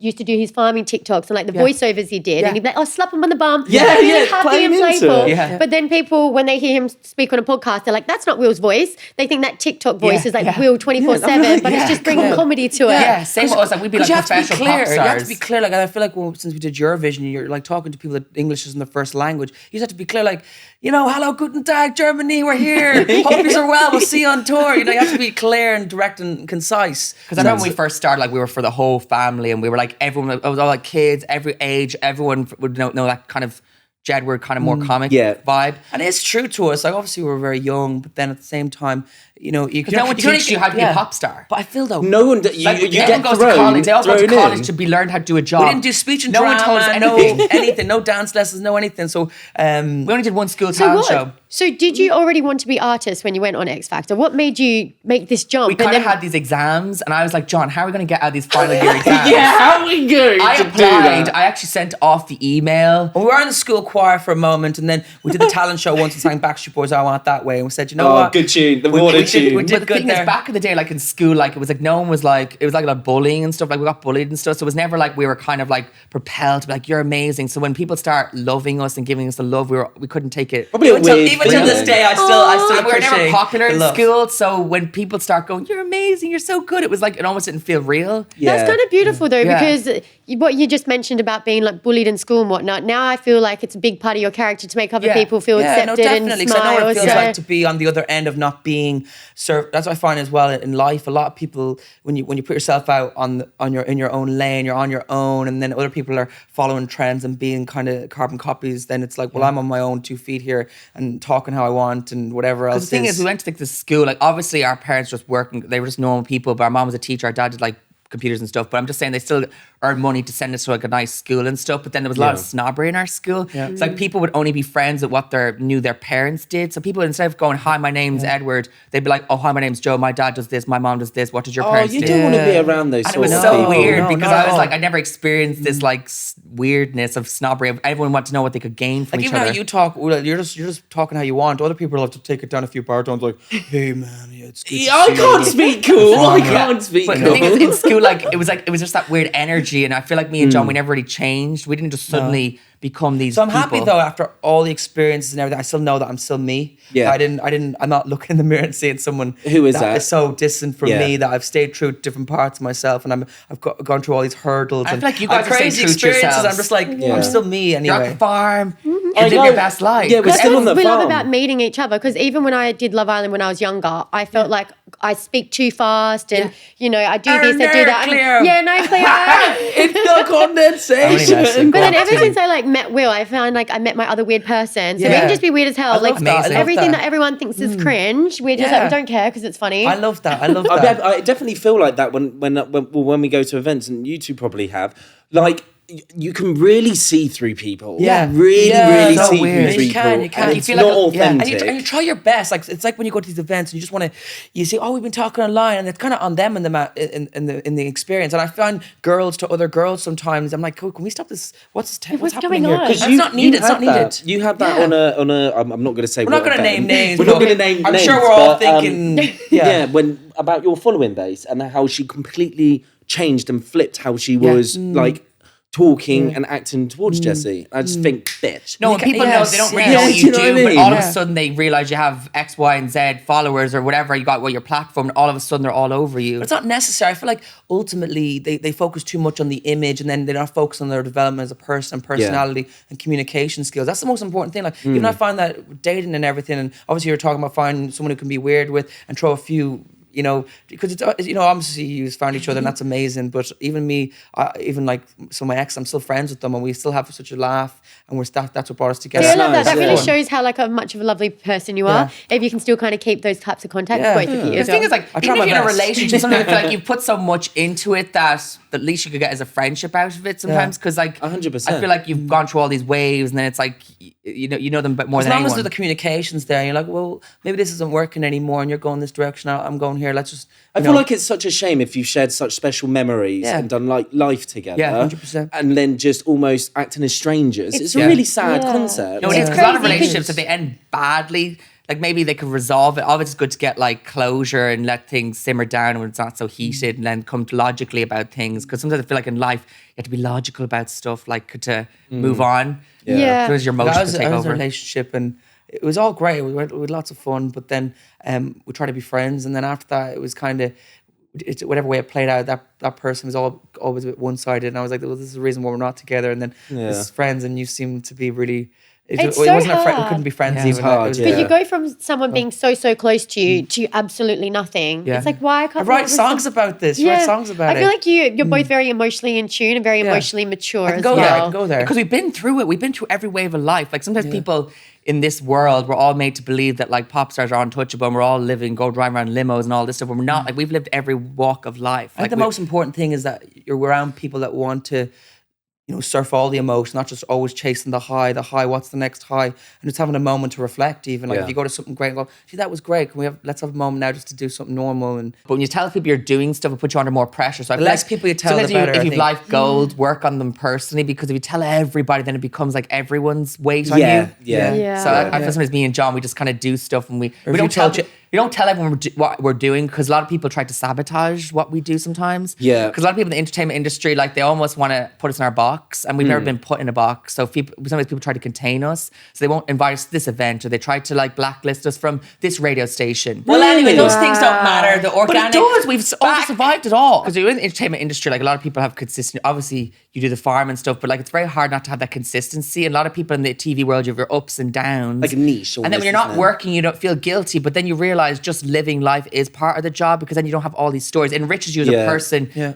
used to do his farming TikToks and like the voiceovers he did, and he'd be like, "Oh, slap him on the bum." Yeah, Like, really yeah, happy play and him into playful. it. Yeah. But then people, when they hear him speak on a podcast, they're like, "That's not Will's voice." They think that TikTok voice is like Will 24/7, but it's just bringing comedy to it. yeah, same with us. Like we'd be like you have to be professional clear. pop You have to stars. be clear. Like I feel like since we did Eurovision, you're like talking to people that English isn't their first language. You just have to be clear. Like hello, guten Tag, Germany, we're here. Hope you are well. We'll see you on tour. You have to be clear and direct and concise. Because I remember when we first started, like we were for the whole family, and we were like everyone. It was all like kids, every age. Everyone would know that kind of Jedward, kind of more comic vibe. And it's true to us. Like obviously we were very young, but then at the same time, you No one teaches you how to be a pop star. But I feel though, No one. You Like, get everyone goes thrown. to college. They all go to thrown college in. to be learned how to do a job. we didn't do speech and No drama. one told us no anything. anything. No dance lessons. No anything. So We only did one school So talent what? show. So did you already want to be artists when you went on X Factor? What made you make this jump? We And kind of then- had these exams, and I was like, John, how are we going to get out of these final year exams? How are we going I to do applied. that? I actually sent off the email. we were in the school choir for a moment, and then we did the talent show once and sang Backstreet Boys' "I Want That Way," and we said, you know Oh, what? good tune. The We- water we did- tune. we did But the good thing there. is, back in the day, like in school, like it was like no one was like, it was like a lot of bullying and stuff. Like we got bullied and stuff. So it was never like we were kind of like propelled to be like, you're amazing. So when people start loving us and giving us the love, we couldn't take it. Probably a Even till weird to this feeling. day, I still And we were never appreciate popular the in love. school, so when people start going, "You're amazing, you're so good," it was like it almost didn't feel real. Yeah. That's kind of beautiful though, Yeah. because what you just mentioned about being like bullied in school and whatnot. Now I feel like it's a big part of your character to make other people feel accepted and definitely. 'Cause I know smile. what it feels so- like to be on the other end of not being served. That's what I find as well in life. A lot of people, when you put yourself out in your own lane, you're on your own, and then other people are following trends and being kind of carbon copies. Then it's like, well, I'm on my own 2 feet here and talking how I want and whatever else. The thing is, we went to like this school. Like obviously, our parents just working. They were just normal people. But our mom was a teacher. Our dad did like computers and stuff, but I'm just saying they still earn money to send us to like a nice school and stuff. But then there was a lot of snobbery in our school. It's like people would only be friends with what their parents did. So people, instead of going, hi, my name's Edward, they'd be like, oh, hi, my name's Joe, my dad does this, my mom does this, what did your parents do? You don't want to be around those And it sort was of so people. weird because not I at was all. like, I never experienced this like weirdness of snobbery. Everyone wanted to know what they could gain from Like each even other. how you talk, well, you're just talking how you want. Other people have to take it down a few bar tones, like, hey man, yeah, it's good to I see can't you. speak cool. I can't speak But cool. the thing is, in school, like it was just that weird energy, and I feel like me and John, we never really changed. We didn't just suddenly become these. So I'm people. happy though, after all the experiences and everything, I still know that I'm still me. Yeah. I'm not looking in the mirror and seeing someone Who is that? is so distant from Yeah. me, that I've stayed true to different parts of myself, and I've gone through all these hurdles. I and feel like you guys are crazy staying true to experiences. yourselves. I'm just like, I'm still me You're at anyway. the farm. I You live know. your best life. Yeah, we're That's still what on the we love farm. about meeting each other, because even when I did Love Island when I was younger, I felt like I speak too fast and, I do this, I do that. Cleo. Yeah, no, Cleo. It's the condensation. But then ever since I met Will, I found like I met my other weird person. So we Yeah. can just be weird as hell. I Like love that. I love everything that. that everyone thinks is cringe, we're just like, Yeah. we don't care because it's funny. I love that. I love I, that. I definitely feel like that when we go to events, and you two probably have. Like you can really see through people. Yeah. really so see weird. through You people. can. And You it's feel not like authentic. and you try your best. Like it's like when you go to these events and you just want to, you say, oh, we've been talking online, and it's kind of on them in the experience. And I find girls to other girls sometimes. I'm like, oh, can we stop this? What's happening going here? on? It's You- not needed. It's had not that. needed. You had that on a. I'm not going to say. We're not going to name names. We're not but going to name I'm names. sure we're all but, thinking. yeah, when about your following base and how she completely changed and flipped how she was like talking and acting towards Jessie. I just think, bitch. No, when people know, they don't really yes. know what Yeah, you do you know do, what I but mean? all of Yeah. a sudden they realize you have X, Y, and Z followers or whatever. You got your platform, and all of a sudden they're all over you. But it's not necessary. I feel like ultimately they focus too much on the image, and then they're not focused on their development as a person, personality, and communication skills. That's the most important thing. Like even I find that with dating and everything, and obviously you're talking about finding someone who can be weird with and throw a few. Because it's obviously you found each other and that's amazing. But even me, even like some of my ex, I'm still friends with them, and we still have such a laugh, and that's what brought us together. Yeah, I love that. nice, That really yeah. shows how like much of a lovely person you are. If you can still kind of keep those types of contact Yeah. with both of you. The thing is, like, I try even if my you're in a best. relationship, sometimes I feel like you put so much into it that the least you could get is a friendship out of it sometimes. Because, like, 100%. I feel like you've gone through all these waves, and then it's like, you know them a bit more As than long as anyone. the communication's there, and you're like, well, maybe this isn't working anymore, and you're going this direction. I'm going here. Let's just. I feel like it's such a shame if you've shared such special memories Yeah. and done like life together. Yeah, 100%. And then just almost acting as strangers. It's a Yeah. really sad Yeah. concept. No, it is, because a lot of crazy 'cause- relationships, if they end badly, like maybe they could resolve it. Obviously, it's good to get like closure and let things simmer down when it's not so heated, and then come to logically about things. Because sometimes I feel like in life, you have to be logical about stuff, like to move on. Yeah. Because your I emotions was, take I was in a over. relationship, and it was all great. We had lots of fun, but then we tried to be friends, and then after that, it was kind of whatever way it played out. That person was always a bit one sided, and I was like, well, this is the reason why we're not together. And then as friends, and you seem to be really. It's it so wasn't a friend. We hard. couldn't be friends Yeah, even. it's hard, It was- yeah. Because you go from someone being so close to you to absolutely nothing. Yeah. It's like, why can't I we write have songs about this. You write songs about I it. feel like you're both very emotionally in tune and very emotionally mature I can as go well. there. I can go there. Because we've been through it. We've been through every wave of life. Like sometimes people in this world, we're all made to believe that like pop stars are untouchable, and we're all living, go driving around limos and all this stuff. When we're not. Like we've lived every walk of life. I think Like the most important thing is that you're around people that want to, surf all the emotion, not just always chasing the high, what's the next high, and just having a moment to reflect even. Like Yeah. if you go to something great and go, gee, that was great. Let's have a moment now just to do something normal. And But when you tell people you're doing stuff, it puts you under more pressure. So I feel less like people you tell, sometimes the better, if I you've think. life goals, work on them personally, because if you tell everybody, then it becomes like everyone's weight on Yeah, you. yeah. Yeah. So I feel sometimes me and John, we just kind of do stuff, and we if don't you tell tell- we don't tell everyone what we're doing, because a lot of people try to sabotage what we do sometimes. Yeah. Because a lot of people in the entertainment industry, like they almost want to put us in our box, and we've never been put in a box. So sometimes people try to contain us, so they won't invite us to this event, or they try to like blacklist us from this radio station. well, anyway, those Wow. things don't matter. The But organic. it does. We've all survived it all. Because you're in the entertainment industry, like a lot of people have consistent. Obviously, you do the farm and stuff, but like it's very hard not to have that consistency. And a lot of people in the TV world, you have your ups and downs, Like a niche And then when almost, you're not isn't it? working, you don't feel guilty. But then you realize just living life is part of the job, because then you don't have all these stories. It enriches you as Yeah. a person. Yeah.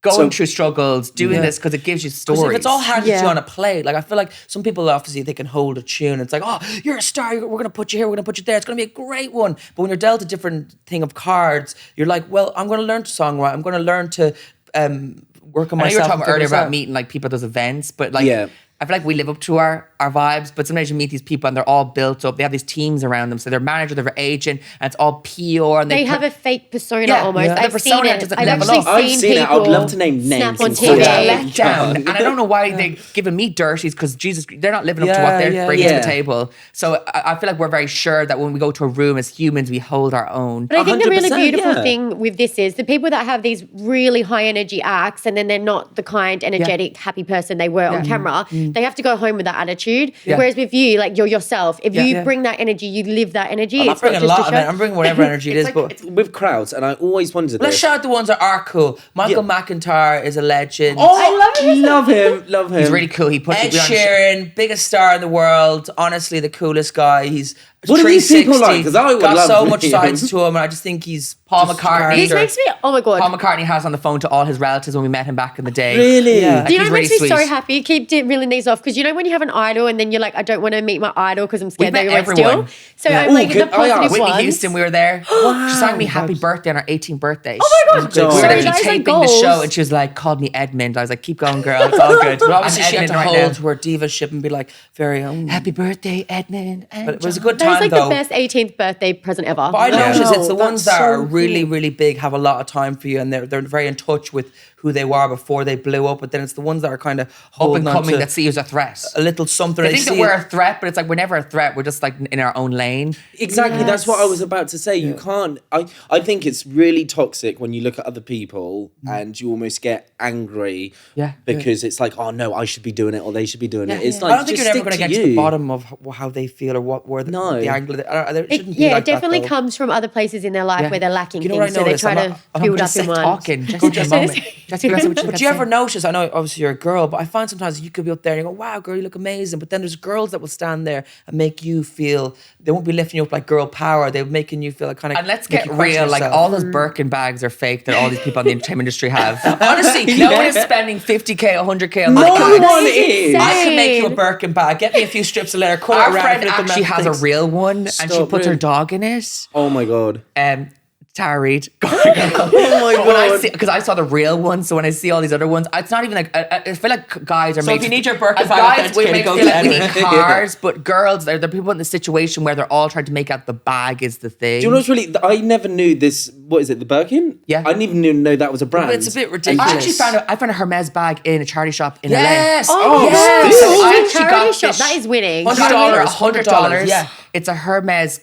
Going So- through struggles, doing this, because it gives you Because stories. if it's all hard to Yeah. do on a plate, like I feel like some people obviously they can hold a tune. It's like, oh, you're a star. We're gonna put you here. We're gonna put you there. It's gonna be a great one. But when you're dealt a different thing of cards, you're like, well, I'm gonna learn to songwrite. I'm gonna learn to work on I know you were myself. talking and earlier figure this about out. meeting like people at those events, but like Yeah. I feel like we live up to our vibes, but sometimes you meet these people and they're all built up. They have these teams around them. So their manager, their agent, and it's all PR. And They have a fake persona Yeah, almost. yeah. The I've persona seen it. doesn't I've level actually up. I've seen seen it. I would people love to name names snap on and such call TV. a out. letdown. And I don't know why they're giving me dirties because Jesus, they're not living up to what Yeah, they're yeah, bringing to yeah. the table. So I feel like we're very sure that when we go to a room as humans, we hold our own. But I think the really 100%, beautiful yeah. thing with this is the people that have these really high energy acts and then they're not the kind, energetic, happy person they were on camera. They have to go home with that attitude. Whereas with you, like you're yourself. If you bring that energy, you live that energy. I'm not It's not bringing a just lot of a it. show. I'm bringing whatever energy it is. Like, But it's with crowds, and I always wondered let's this. shout out the ones that are cool. Michael McIntyre is a legend. Love him. Love him. He's really cool. He put Ed people on Sheeran, biggest star in the world. Honestly, the coolest guy. He's What are these people 360. like? 'Cause I would got love so to much meet sides him. to him, and I just think he's Paul just a McCartney. This character. makes me, oh my God. Paul McCartney has on the phone to all his relatives when we met him back in the day. Really? Yeah. Do you know He's what makes me really so sweet. happy? Keep reeling these off because you know when you have an idol and then you're like, I don't want to meet my idol because I'm scared met they won't everyone. steal. So I'm Ooh, like the good- oh, yeah. positive Whitney ones. Houston, we were there. She sang me happy birthday on our 18th birthday. Oh my God. Sorry, We were Sorry, literally guys, like taping the goals. show and she was like, called me Edmund. I was like, keep going, girl. It's all good. But obviously, I'm she had to Edmund right hold now. her diva ship and be like, very own. Happy birthday, Edmund. But it was a good That was time like though. the best 18th birthday present ever. But I notice it's the Wow, ones that's that are so really, cool. really big, have a lot of time for you, and they're very in touch with who they were before they blew up. But then it's the ones that are kind of Up holding and on coming to that see you as a threat. a little something. They think that see we're it. a threat, but it's like we're never a threat. We're just like in our own lane. Exactly, that's what I was about to say. You can't. I think it's really toxic when you look at other people and you almost get angry. Yeah. Because it's like, oh no, I should be doing it or they should be doing it. It's I like don't think just you're ever stick going to to get to the you. bottom of how they feel or where the angle. It shouldn't be Yeah, like it definitely that, though. comes from other places in their life where they're lacking You know things, what I so they noticed? try I'm to not- I'm build gonna up in sit one. Talking. Just Just a a moment. Just give us what you But do you ever notice? I know obviously you're a girl, but I find sometimes you could be up there and you go, "Wow, girl, you look amazing." But then there's girls that will stand there and make you feel they won't be lifting you up like girl power. They're making you feel like kind of. And let's get real, like all those Birkin bags are fake that all these people in the entertainment industry have. Honestly, no one is spending 50k, 100k on No those bags. one is. I can make you a insane. Birkin bag. Get me a few strips of leather. Cut it Our around. friend flip them actually out, has a things. real one, and she Stop, puts her really? dog in it. Oh my god. Tara Reid. Oh my god. Because I saw the real one, so when I see all these other ones, it's not even like I feel like guys are So made. if you need your Birkin as bag guys, we authenticated, make go feel to like we need Edward. cars, but girls, they're people in the situation where they're all trying to make out the bag is the thing. Do you know what's really? I never knew this. What is it? The Birkin? Yeah. I didn't even know that was a brand. But it's a bit ridiculous. I actually found a Hermes bag in a charity shop in Yes. LA. Oh, yes. yes. So I I actually charity got shop. this- That is winning. $100, $100. yeah. It's a Hermes.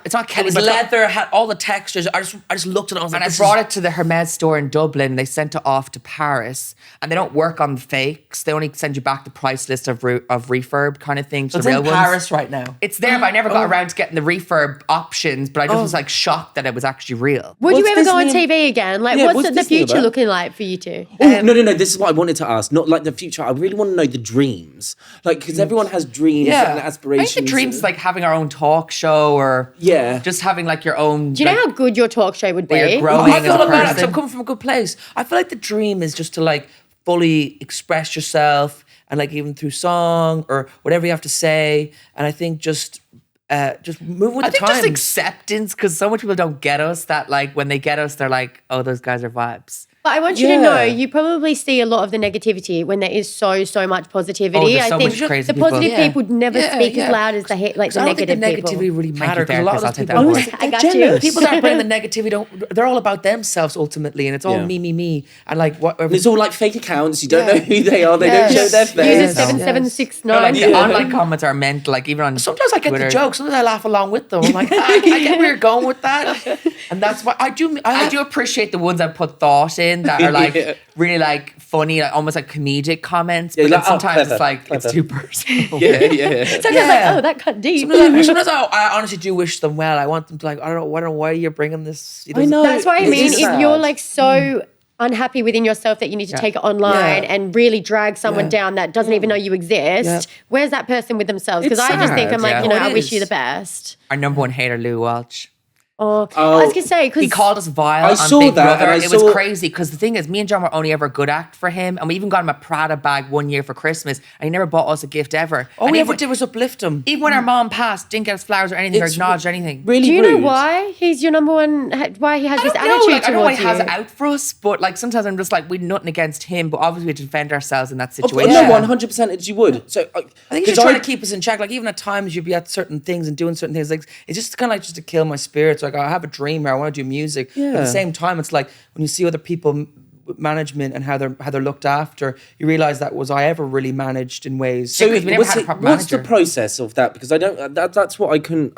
It's not It Kelly, was but leather, had all the textures. I just looked at it. I was like, and I brought it to the Hermes store in Dublin. They sent it off to Paris, and they don't work on fakes. They only send you back the price list of refurb kind of things. So the it's real in ones. Paris right now. It's there, but I never got around to getting the refurb options. But I just was like shocked that it was actually real. Would you What's ever go on Disney- TV again? Like, Yeah, what's what's the Disney future about? looking like for you two? Oh, no. This is what I wanted to ask. Not like the future. I really want to know the dreams. Like, because everyone has dreams Yeah. and I aspirations. think the dreams is like having our own talk show or Yeah. just having like your own. Do you know how good your talk show would be? Where you're growing I as feel a about it because person. I'm coming from a good place. I feel like the dream is just to like fully express yourself and like even through song or whatever you have to say. And I think just moving with I the think just times. acceptance because so much people don't get us that like when they get us they're like, oh, those guys are vibes. But I want you to Yeah. know, you probably see a lot of the negativity when there is so much positivity. Oh, there's I so think much crazy the people. positive Yeah. people never Yeah, speak yeah. as loud as the like the I don't think negative the people. negativity really you, matters because a lot of therapist. those I'll take people. that I got jealous. you. People that bring the negativity they're all about themselves ultimately, and it's all Yeah. me, and like what. And it's all like fake accounts. You don't Yeah. know who they are. They Yes. don't show their Use face. a 7769. No, like the Yeah. online comments are meant like even on Sometimes I get Twitter. the joke. Sometimes I laugh along with them. I'm like, I get where you're going with that, and that's why I do. I do appreciate the ones that put thought in that are like Yeah. really like funny, like almost like comedic comments. Yeah, But like, then oh, sometimes it's clever, like it's clever. too personal. Yeah. Sometimes like, Yeah. oh, that cut deep. Sometimes I honestly do wish them well. I want them to like. I don't know why you're bringing this. It I doesn't- know. That's what I It mean. is If sad. you're like so unhappy within yourself that you need to take it online Yeah. and really drag someone Yeah. down that doesn't even know you exist, Yeah. where's that person with themselves? Because It's I just think sad. I'm like, Yeah. you know, Oh, I it wish is. you the best. Our number one hater, Louie Walsh. Oh, I was gonna say because he called us vile I on saw Big that, Brother. and It was crazy because the thing is, me and John were only ever a good act for him, and we even got him a Prada bag one year for Christmas, and he never bought us a gift ever. All and we even, ever did was uplift him. even when our mom passed, didn't get us flowers or anything or It's acknowledged anything. Really do you rude. know why he's your number one? Why he has this I attitude don't know, I don't know why towards he has you? it out for us, but like sometimes I'm just like, we're nothing against him, but obviously we have to defend ourselves in that situation. No, 100% you would. So I think he's just trying to keep us in check. Like even at times you'd be at certain things and doing certain things. Like it's just kind of like just to kill my spirits. Like I have a dream here. I want to do music. But at the same time, it's like when you see other people management and how they're looked after, you realize that was I ever really managed in ways. So we never had a proper what's the manager. process of that? Because I don't. That's what I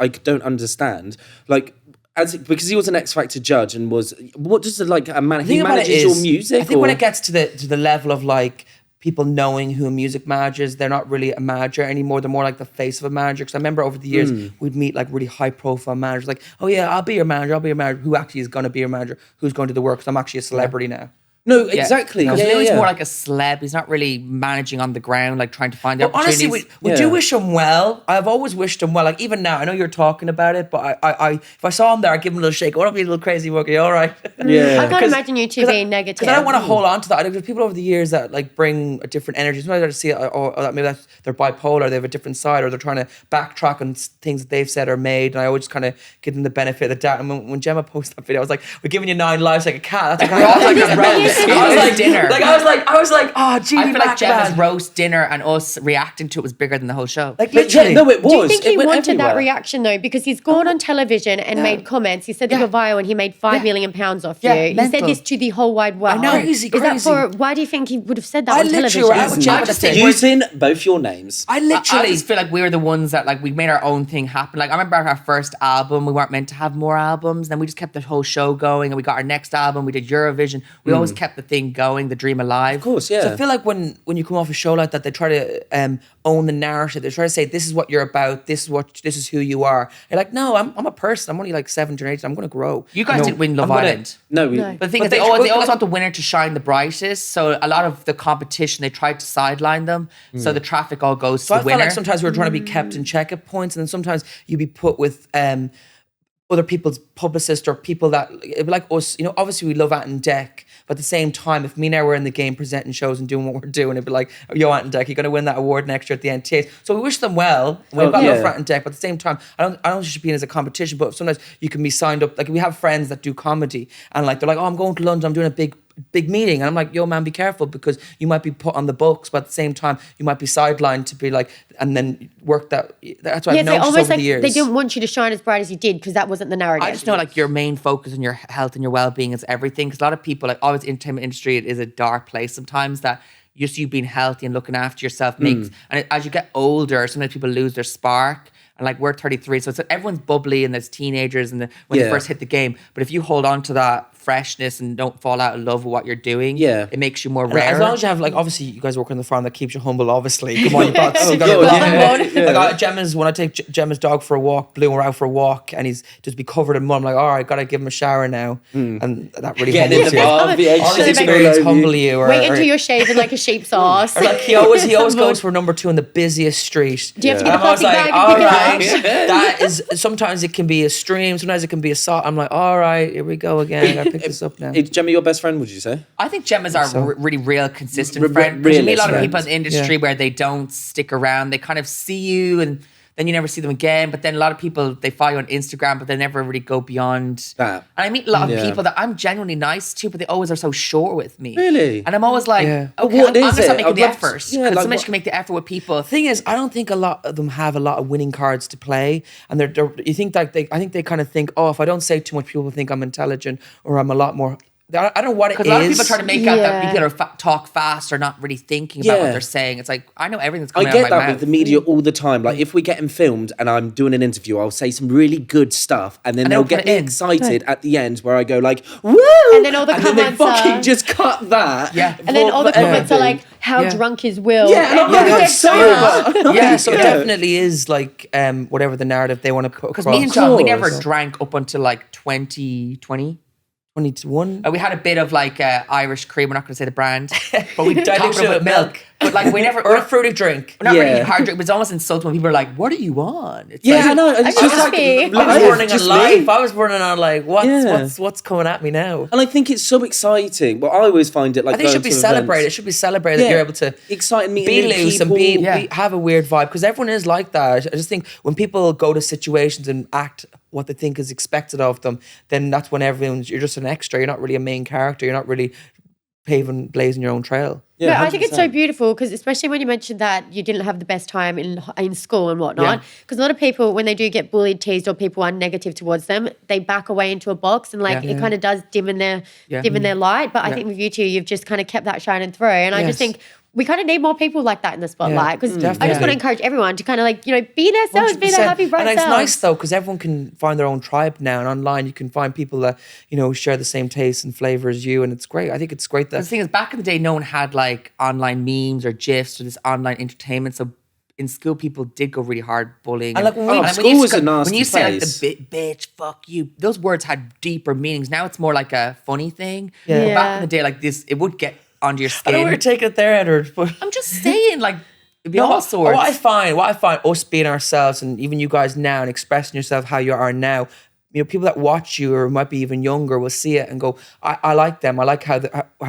don't understand. Like. Because he was an X Factor judge and was what does like a man? He manages your music. I think when it gets to the level of like people knowing who a music manager is, they're not really a manager anymore. They're more like the face of a manager. Because I remember over the years we'd meet like really high profile managers, like, oh yeah, I'll be your manager. Who actually is going to be your manager? Who's going to do the work? Because I'm actually a celebrity now. No, exactly. No, Yeah, Louie's yeah. more like a celeb. He's not really managing on the ground, like trying to find the opportunities. Honestly, we do wish him well. I've always wished him well. Like even now, I know you're talking about it, but I if I saw him there, I'd give him a little shake. Oh, don't be a little crazy, Wookie. All right. Yeah. I can't imagine you two being negative. Because I don't want to hold on to that. There's people over the years that like bring a different energy. Sometimes I just see it, or that maybe that's, they're bipolar, they have a different side, or they're trying to backtrack on things that they've said or made. And I always kind of give them the benefit of the doubt. And when Gemma posted that video, I was like, we're giving you 9 lives like a cat. That's like, I was like, dinner. I was like, oh, gee, I feel like Gemma's roast dinner and us reacting to it was bigger than the whole show. like But yeah, literally. no, it was. Do you think It he went wanted that everywhere. reaction though? Because he's gone on television and made comments. He said that you're vile and he made £5 million off you. He said mental. this to the whole wide world. know, crazy, Is that crazy. for? Why do you think he would have said that I on literally television? were out with Gemma. I just think Using both your names. I I literally just feel like we were the ones that like we made our own thing happen. Like I remember our first album, we weren't meant to have more albums. Then we just kept the whole show going, and we got our next album. We did Eurovision. We always kept the thing going, the dream alive. Of course, yeah. So I feel like when you come off a show like that, they try to own the narrative. They try to say, this is what you're about. This is who you are. You're like, no, I'm a person. I'm only like 17 or 18. I'm going to grow. You guys didn't win Love I'm gonna- Island. No, But the thing But is, they they- always but- want the winner to shine the brightest. So a lot of the competition, they tried to sideline them. So the traffic all goes So to I the winner. felt like sometimes we were trying to be kept in check at points, and then sometimes you'd be put with other people's publicists or people that it'd be like us. You know, obviously we love Ant and Deck, but at the same time, if me and I were in the game presenting shows and doing what we're doing, it'd be like, yo, Ant and Deck, you're going to win that award next year at the NTAs. So we wish them well. We've got love for Ant and Deck, but at the same time, I don't think you should be in as a competition. But sometimes you can be signed up. Like we have friends that do comedy, and like they're like, oh, I'm going to London, I'm doing a big meeting, and I'm like, yo man, be careful because you might be put on the books, but at the same time you might be sidelined to be like, and then work that. That's why I've they noticed almost over like the years. they didn't want you to shine as bright as you did because that wasn't the narrative. I just know like your main focus on your health and your well-being is everything. Because a lot of people, like always, entertainment industry, it is a dark place sometimes. That just you being healthy and looking after yourself makes. And as you get older, sometimes people lose their spark. And like we're 33, so it's like everyone's bubbly and there's teenagers and when they first hit the game. But if you hold on to that freshness and don't fall out of love with what you're doing, it makes you more And rare. as long as you have, like, obviously you guys work on the farm that keeps you humble, obviously. Come on, you got God, Like Gemma's, when I take Gemma's dog for a walk, Blue and out for a walk, and he's just be covered in mud, I'm like, all right, gotta give him a shower now. And that really Getting in humbles the you. bath, the All eggshells these all experiences over humble you. you. Wait until you're shaving like a sheep's ass. Or like he always goes for number 2 in the busiest street. Do you have to get And the I'm always plastic like, bag all and pick it up? right, that is, sometimes it can be a stream, sometimes it can be a salt. I'm like, all right, here we go again. I gotta pick this up now. Is Gemma your best friend, would you say? I think Gemma's our really real, consistent Re- friend. Because you meet a lot of realist people in the industry where they don't stick around. They kind of see you and then you never see them again. But then a lot of people, they follow you on Instagram, but they never really go beyond That. And I meet a lot of people that I'm genuinely nice to, but they always are so short with me. Really? And I'm always like, Yeah. okay, What I'm is going to it? start making I'd the love to- effort. yeah, Because like sometimes what- you can make the effort with people. The thing is, I don't think a lot of them have a lot of winning cards to play, and you think like I think they kind of think, oh, if I don't say too much, people think I'm intelligent or I'm a lot more. I don't know what it is. Because a lot of people try to make out that Yeah. people are talk fast or not really thinking about what Yeah. they're saying. It's like, I know everything's I coming out get of my that mouth. with the media all the time. Like if we're getting filmed and I'm doing an interview, I'll say some really good stuff, and then And they'll they'll get put me it in. excited at the end where I go like, "Woo!" And then all the they comments fucking are- just cut that. Yeah. And then all the for comments are like, everything. how Yeah. drunk is Will? Yeah, and I'm like, Everyone I'm gets sober. Yeah, so it Yeah. definitely is like whatever the narrative they want to put Because across. me and John, we course. never drank up until like 2020. 21. We had a bit of like Irish cream. We're not going to say the brand, but we diluted Diluted it with milk. But like we never, Or a fruity drink. not really Yeah. hard drink, but it's almost insulting when people are like, "What are you on?" It's Yeah, like, I know. It's just like happy. I was life, running on just life. me. I was running on like, what's coming at me now? And I think it's so exciting. Well, I always find it like I think it should going be to celebrated. It events. should be celebrated that you're able to Exciting meeting be new loose and people. have a weird vibe, because everyone is like that. I just think when people go to situations and act what they think is expected of them, then that's when you're just an extra. You're not really a main character. You're not really blazing your own trail. Yeah, No, I think it's so 100%. beautiful because especially when you mentioned that you didn't have the best time in school and whatnot. Because a lot of people, when they do get bullied, teased, or people are negative towards them, they back away into a box and like it kind of does dim in their light. But I think with you two, you've just kind of kept that shining through. And I just think we kind of need more people like that in the spotlight because I just want to encourage everyone to kind of like, be themselves, be their happy, bright And it's selves. nice though, because everyone can find their own tribe now, and online you can find people that share the same tastes and flavor as you, and it's great. I think it's great that the thing is, back in the day, no one had like online memes or GIFs or this online entertainment. So in school, people did go really hard bullying. And like when we- school was a nasty when you say like place. the bitch, fuck you, those words had deeper meanings. Now it's more like a funny thing. Yeah. But back in the day, like this, it would get under your I skin. know we were taking it there, Edward, but I'm just saying, like, it'd be all what sorts. I find us being ourselves, and even you guys now, and expressing yourself how you are now. People that watch you or might be even younger will see it and go, I like them. I like how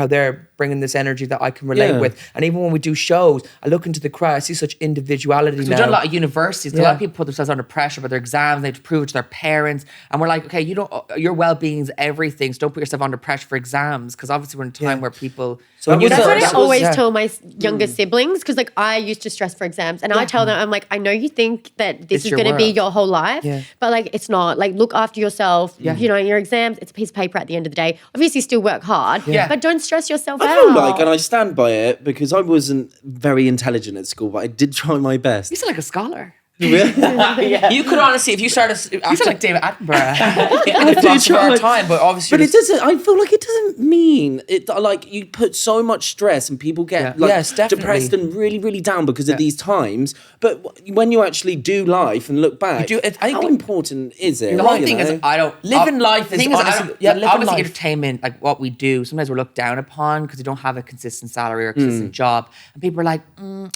they're bringing this energy that I can relate with. And even when we do shows, I look into the crowd, I see such individuality now. We've done a lot of universities. A lot of people put themselves under pressure by their exams. They have to prove it to their parents. And we're like, okay, your well-being is everything. So don't put yourself under pressure for exams, because obviously we're in a time where people. So when you That's said- what I that was- always yeah. tell my younger siblings because like I used to stress for exams and I tell them, I'm like, I know you think that this It's is your going to be world. your whole life, but like it's not. Like look after yourself. Your exams, it's a piece of paper at the end of the day. Obviously still work hard, but don't stress yourself I out. feel like, and I stand by it, because I wasn't very intelligent at school, but I did try my best. You sound like a scholar. You could honestly, if you started, You sound like David Attenborough. the philosopher of our time, but obviously, But it doesn't. I feel like it doesn't mean it. Like you put so much stress, and people get like Yes, definitely. depressed and really, really down because of these times. But when you actually do life and look back, I think how important is it? The whole you thing know? is, I don't Living life the is thing I honestly- don't- living obviously life. entertainment, like what we do. Sometimes we're looked down upon because we don't have a consistent salary or a consistent job, and people are like,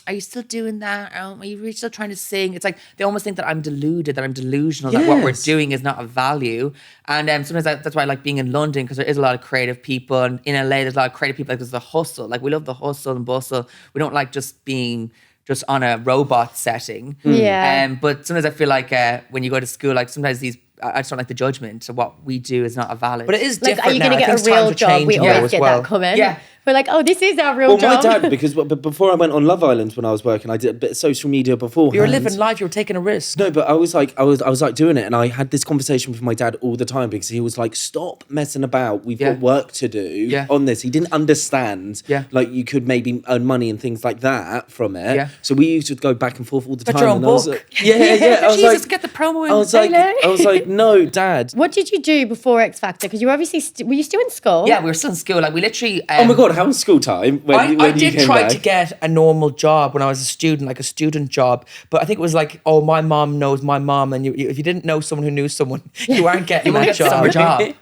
"Are you still doing that? Are you really still trying to sing?" It's like they almost think that I'm deluded, that I'm delusional, that what we're Yes. doing is not of value. And sometimes that's why I like being in London, because there is a lot of creative people, and in LA there's a lot of creative people. Like there's the hustle. Like we love the hustle and bustle. We don't like just being just on a robot setting. Yeah. But sometimes I feel like when you go to school, like sometimes I just don't like the judgment. So what we do is not a valid. but it is Like, different. are you going now. to I get think a real times are job? We changing now always as get well. that comment. Yeah. We're like, oh, this is our real Well, job. my dad, because before I went on Love Island when I was working, I did a bit of social media beforehand. You were living life. You were taking a risk. No, but I was like doing it, and I had this conversation with my dad all the time because he was like, "Stop messing about. We've got work to do on this." He didn't understand, like you could maybe earn money and things like that from it. Yeah. So we used to go back and forth all the Got time. your own and I was book. like, yeah. I was Jesus, like, get the promo in. I was like, no, Dad. What did you do before X Factor? Because you were obviously, were you still in school? Yeah, we were still in school. Like we literally. Oh my God, how was school time? When I you did came try back? to get a normal job when I was a student, like a student job. But I think it was like, oh, my mom knows my mom, and if you didn't know someone who knew someone, you aren't getting won't that get the summer job.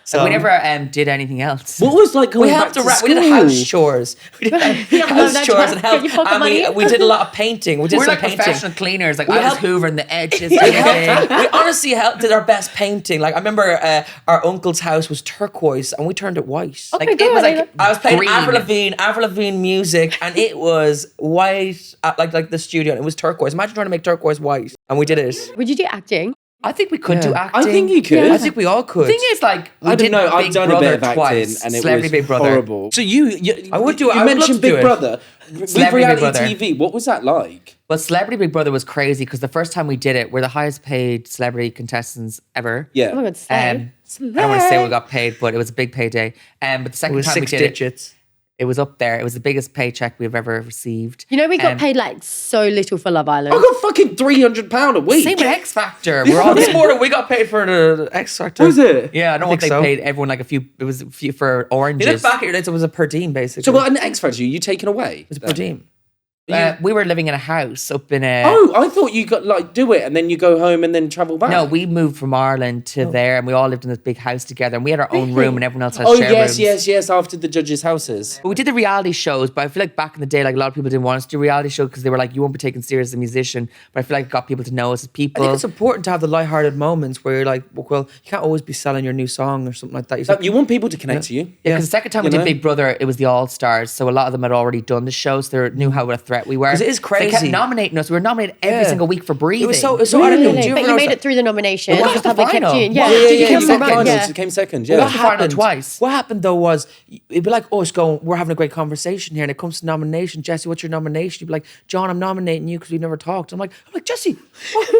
So we never did anything else. What was like going we back have to to wrap. school? We did house chores. We did Yeah, house that's chores right. and help. Get your pocket And money. we did a lot of painting. We did We're some like painting. professional cleaners. Like We I was helped- hoovering the edges. We everything. honestly did our best painting. Like I remember our uncle's house was turquoise and we turned it white. Oh Like my it was God. like I was playing Green. Avril Lavigne music, and it was white, like the studio. And it was turquoise. Imagine trying to make turquoise white, and we did it. Would you do acting? I think we could do I acting. think you could. I think we all could. The thing is, like, we I don't did know. I've Big done a Brother bit of acting, twice, and it Celebrity was Big Brother. horrible. So I would do it. You I would love mentioned to Big do it. Brother. With Celebrity Big reality Brother. TV, what was that like? But Celebrity Big Brother was crazy because the first time we did it, we're the highest paid celebrity contestants ever. Yeah. Oh my God, slay. I don't want to say we got paid, but it was a big payday. But the It second was time 6 we did digits. it was up there. It was the biggest paycheck we've ever received. You know, we got paid like so little for Love Island. I got fucking £300 a week. Same with X Factor. We're all This morning we got paid for the X Factor. Was it? Yeah, I don't know what they think so. paid everyone like a few. It was a few for You oranges. look back at your days, it was a per diem basically. So what, an X Factor, you taken away? it was a per diem. We were living in a house up in a... Oh, I thought you got like do it and then you go home and then travel back. No, we moved from Ireland to there and we all lived in this big house together and we had our own room and everyone else had share rooms. yes, after the judges' houses. But we did the reality shows, but I feel like back in the day, like a lot of people didn't want us to do reality shows because they were like, you won't be taken serious as a musician. But I feel like it got people to know us as people. I think it's important to have the lighthearted moments where you're like, well, you can't always be selling your new song or something like that. You want people to connect to you. Yeah, because the second time we did Big Brother, it was the All-Stars. So a lot of them had already done the show, so they knew how a threat we were. Because it is crazy. They kept nominating us. We were nominated every single week for Breathing. It was so Really? But you made it through the nomination. What was the final? Yeah, you came second. second. Came second. Yeah. What happened twice? What happened though was it'd be like, oh, it's going. We're having a great conversation here, and it comes to nomination. Jessie, what's your nomination? You'd be like, John, I'm nominating you because we never talked. I'm like, Jessie,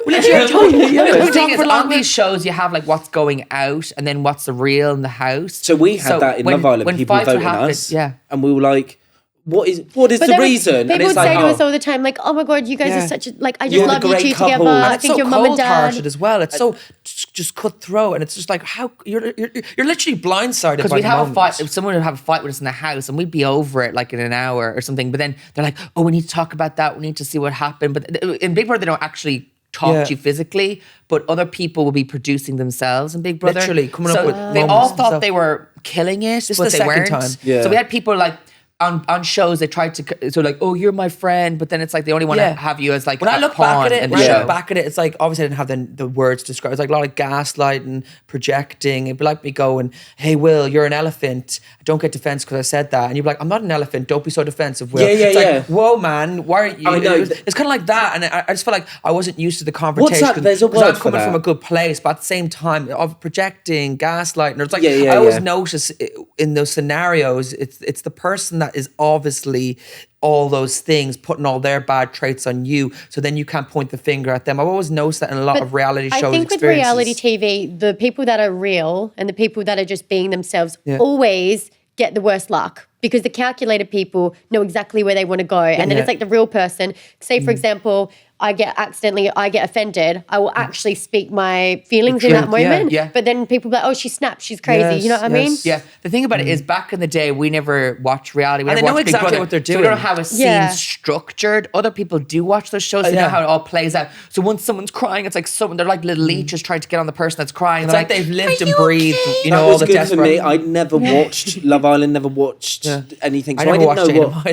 we literally talked. The thing is, on these shows, you have like what's going out, and then what's the real in the house. So we had that in Love Island. People voting us, and we were like, what is the reason? People would say to us all the time, like, oh my God, you guys are such a, like, I just love you two together. I think your mum and dad. As well. It's so just cutthroat, and it's just like, how you're literally blindsided. Because we'd have a fight. If someone would have a fight with us in the house, and we'd be over it like in an hour or something. But then they're like, oh, we need to talk about that. We need to see what happened. But in Big Brother, they don't actually talk to you physically, but other people will be producing themselves in Big Brother. Literally coming up with they all thought they were killing it, but they weren't. So we had people like on shows, they tried to, so like, oh, you're my friend, but then it's like they only want to have you as like when a I look pawn back at it, in the show. It's like, obviously I didn't have the words to describe. It's like a lot of gaslighting, projecting. It'd be like me going, hey, Will, you're an elephant. Don't get defensive because I said that. And you'd be like, I'm not an elephant. Don't be so defensive, Will. It's like, whoa, man, why aren't you? I know. It's kind of like that. And I just felt like I wasn't used to the confrontation. What's that? There's a word I was for coming that. from a good place, but at the same time, of projecting, gaslighting. It's like, I always notice in those scenarios, it's the person that is obviously all those things, putting all their bad traits on you, so then you can't point the finger at them. I've always noticed that in a lot of reality shows. I think with reality TV, the people that are real and the people that are just being themselves always get the worst luck, because the calculated people know exactly where they want to go. And then it's like the real person. Say, for example, I get offended, I will actually speak my feelings in that moment. But then people are like, oh, she snapped, she's crazy. You know what I mean? Yeah. The thing about it is, back in the day, we never watched reality. And they know exactly what they're doing. So we don't have a scene structured. Other people do watch those shows. They know how it all plays out. So once someone's crying, it's like they're like little leeches trying to get on the person that's crying. It's like they've lived and breathed. Okay? You know, that all was the good desperate. for me. I'd never watched Love Island, never watched anything. So I never watched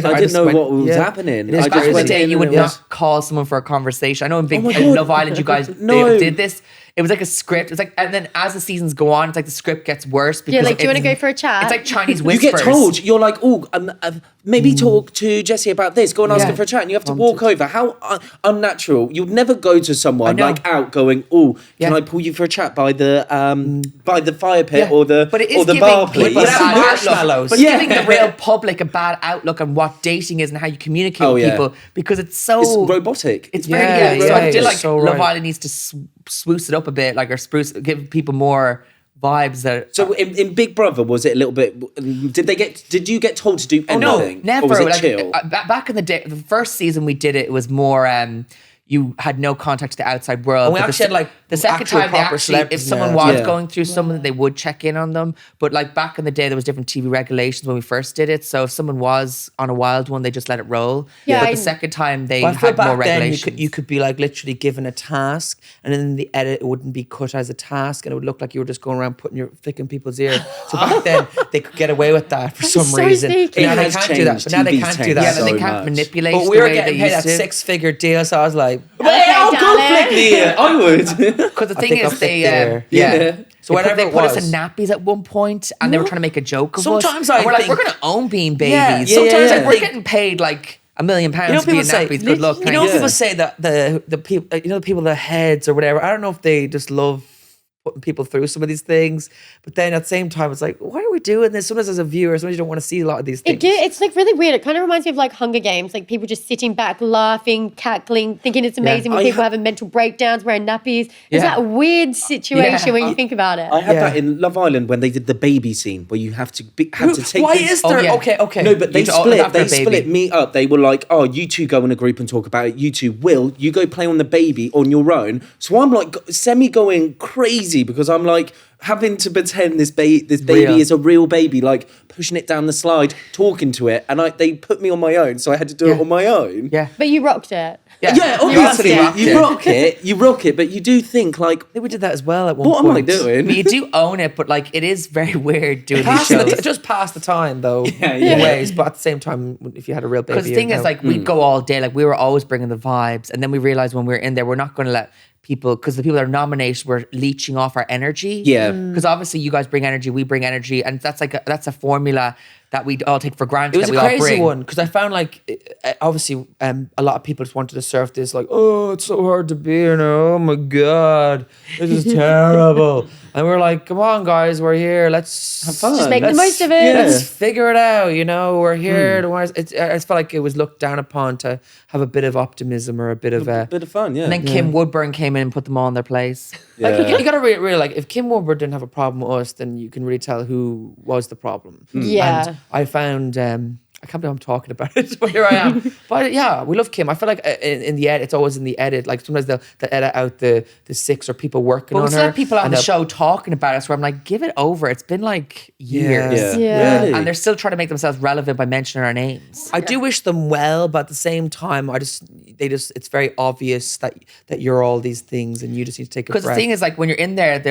I didn't know what was happening. Back in the day, you would not call someone for a conversation. I know in Love Island, you guys they did this. It was like a script. It's like, and then as the seasons go on, it's like the script gets worse. Because like, do you want to go for a chat? It's like Chinese whispers. You get told, you're like, oh, maybe talk to Jessie about this. Go and ask her for a chat, and you have to walk over. How unnatural! You'd never go to someone like out going, oh, can I pull you for a chat by the fire pit or the bar, please? But it's giving the real public a bad outlook on what dating is and how you communicate with people, because it's robotic. It's very So I feel like Love Island needs to spruce it up a bit, like, or give people more vibes that. So in Big Brother, was it a little bit? Did you get told to do anything? No, never. Or was it chill? Back in the day, the first season we did it was more. You had no contact to the outside world. And we actually had like the second time, if someone was going through something, they would check in on them. But like back in the day, there was different TV regulations when we first did it. So if someone was on a wild one, they just let it roll. But the second time, they had more regulations. Then you could be like literally given a task, and then in the edit, it wouldn't be cut as a task, and it would look like you were just going around flicking people's ear. So back then, they could get away with that for some reason. Now they can't do that. But now they can't do that. Yeah, they can't manipulate. But we were getting paid that 6-figure deal, so I was like, I'll go flick the ear. I would. Because the thing is, So whatever they put us in nappies at one point, and they were trying to make a joke of us. Sometimes we're like, we're going to own being babies. Sometimes we're getting paid like £1 million to be in nappies. Good luck. You know, people say that the people, the people, the heads or whatever. I don't know if they just love putting people through some of these things, but then at the same time, it's like, why are we doing this? Sometimes as a viewer, sometimes you don't want to see a lot of these things. It's like really weird. It kind of reminds me of like Hunger Games, like people just sitting back, laughing, cackling, thinking it's amazing when people having mental breakdowns, wearing nappies. It's that weird situation when you think about it. I had that in Love Island when they did the baby scene where you have to take. Why is there? Okay. No, but they split me up. They were like, oh, you two go in a group and talk about it. You two will. You go play on the baby on your own. So I'm like semi going crazy because I'm like, having to pretend this baby is a real baby, like pushing it down the slide, talking to it, and they put me on my own, so I had to do it on my own. Yeah. But you rocked it. Yeah, obviously you rock it, but you do think like, I think we did that as well at one point. What am I doing? But you do own it, but like it is very weird doing these shows. Just past the time though, in ways. But at the same time, if you had a real baby, because the thing is, like, we'd go all day. Like, we were always bringing the vibes, and then we realized when we were in there, we're not going to let people, because the people that are nominated were leeching off our energy. Yeah. Because obviously you guys bring energy, we bring energy, and that's like that's a formula that we all take for granted. It was that we a all crazy bring. one because I found like obviously a lot of people just wanted to surf this like, oh, it's so hard to be here now. Oh my god, this is terrible. And we're like, come on, guys, we're here. Let's have fun. Just make the most of it. Let's figure it out. You know, we're here. I felt like it was looked down upon to have a bit of optimism or a bit of fun. Yeah. And then Kim Woodburn came in and put them all in their place. Like you got to really like, if Kim Woodburn didn't have a problem with us, then you can really tell who was the problem. Yeah. And I found I can't believe I'm talking about it, but here I am. But yeah, we love Kim. I feel like in the edit, it's always in the edit. Like sometimes they'll edit out the 6 or people working on her. But we still have people on the show talking about us where I'm like, give it over. It's been like years. Yeah. Really? And they're still trying to make themselves relevant by mentioning our names. I do wish them well, but at the same time, it's very obvious that you're all these things and you just need to take a breath. Because the thing is, like, when you're in there,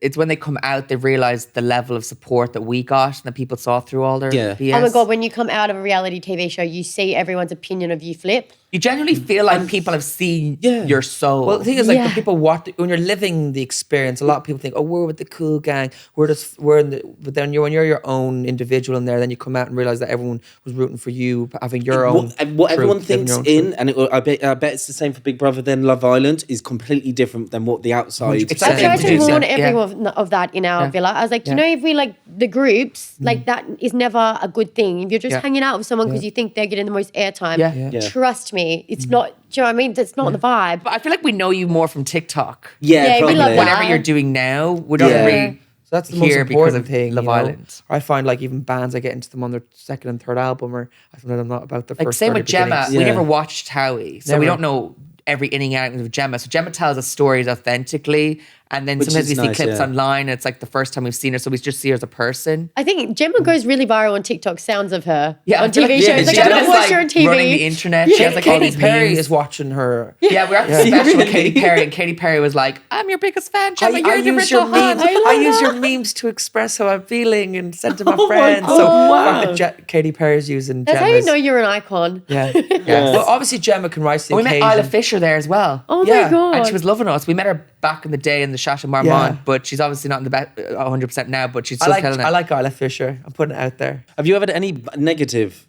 it's when they come out, they realize the level of support that we got and that people saw through all their BS. Oh my God, when you come out of a reality TV show, you see everyone's opinion of you flip. You genuinely feel like people have seen your soul. Well, the thing is, like, the people when you're living the experience, a lot of people think, oh, we're with the cool gang. But then when you're your own individual in there, then you come out and realize that everyone was rooting for you, having your own. What everyone thinks I bet it's the same for Big Brother than Love Island, is completely different than what the outside. I tried to warn everyone of that in our villa. I was like, you know, if we like the groups, like that is never a good thing. If you're just hanging out with someone because you think they're getting the most airtime, trust me. It's not, do you know what I mean? That's not the vibe. But I feel like we know you more from TikTok. Yeah, probably. we love that. Whatever you're doing now, we don't really. So that's the most important thing. Love Island. I find like even bands, I get into them on their second and third album, or I find I'm not about the like first. Same with Gemma. beginnings. We never watched Howie, so we don't know every inning out of Gemma. So Gemma tells us stories authentically. And then sometimes we see clips online and it's like the first time we've seen her, so we just see her as a person. I think Gemma goes really viral on TikTok, sounds of her on TV like, shows. Like, I've not watched her on TV. Running the internet. She has like all Katy these Perry memes. is watching her. Yeah, we're actually special with Katy Perry, and Katy Perry was like, I'm your biggest fan, Gemma. You're the original hot. I use your memes to express how I'm feeling and send to my friends. Katy Perry's using That's Gemma's. how you know you're an icon. Yeah. Well, obviously Gemma can rise to the occasion. We met Isla Fisher there as well. Oh my God. And she was loving us. We met her back in the day in the Chateau Marmont, but she's obviously not in the 100% now, but she's still killing it. I like Isla Fisher. I'm putting it out there. Have you ever had any negative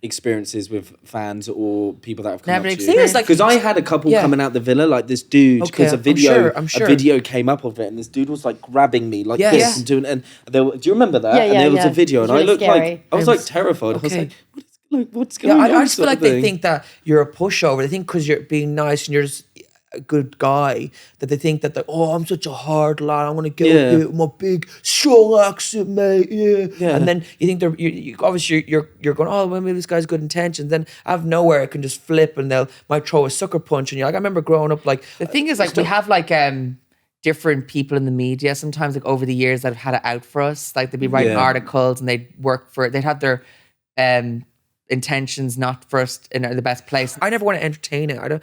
experiences with fans or people that have come up to you? Because I had a couple coming out the villa, like this dude, because a video came up of it, and this dude was like grabbing me like this and doing, and do you remember that? And there was a video, and I looked like I was like terrified. I was like, what's going on? I just feel like they think that you're a pushover. They think because you're being nice and you're just a good guy, that they think that I'm such a hard lad. I want to get up here with my big strong accent, mate. And then you think you're going, oh, well, maybe this guy's good intentions. Then out of nowhere it can just flip and might throw a sucker punch. And you're like, I remember growing up like the thing is like we have like different people in the media sometimes like over the years that have had it out for us. Like they'd be writing articles and they'd have their intentions not first in the best place. I never want to entertain it. I don't,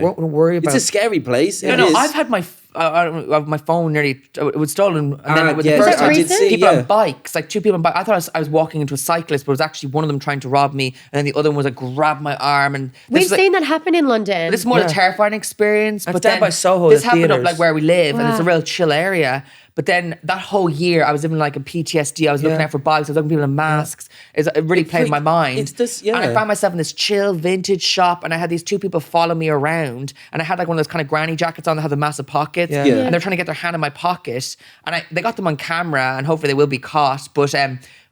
won't worry about. It's a scary place. No, I've had my phone nearly, it was stolen, and then it was the first time people on bikes, like 2 people on bikes. I thought I was walking into a cyclist, but it was actually one of them trying to rob me, and then the other one was like grabbed my arm. And we've seen that happen in London. This is more a terrifying experience. But but down then by Soho, this the happened theaters. up like where we live, and it's a real chill area. But then that whole year, I was living like a PTSD. I was looking out for bikes. I was looking at people in masks. It really played in my mind. It's this, And I found myself in this chill vintage shop, and I had these 2 people follow me around, and I had like one of those kind of granny jackets on that had the massive pockets, and they're trying to get their hand in my pocket, and they got them on camera, and hopefully they will be caught. But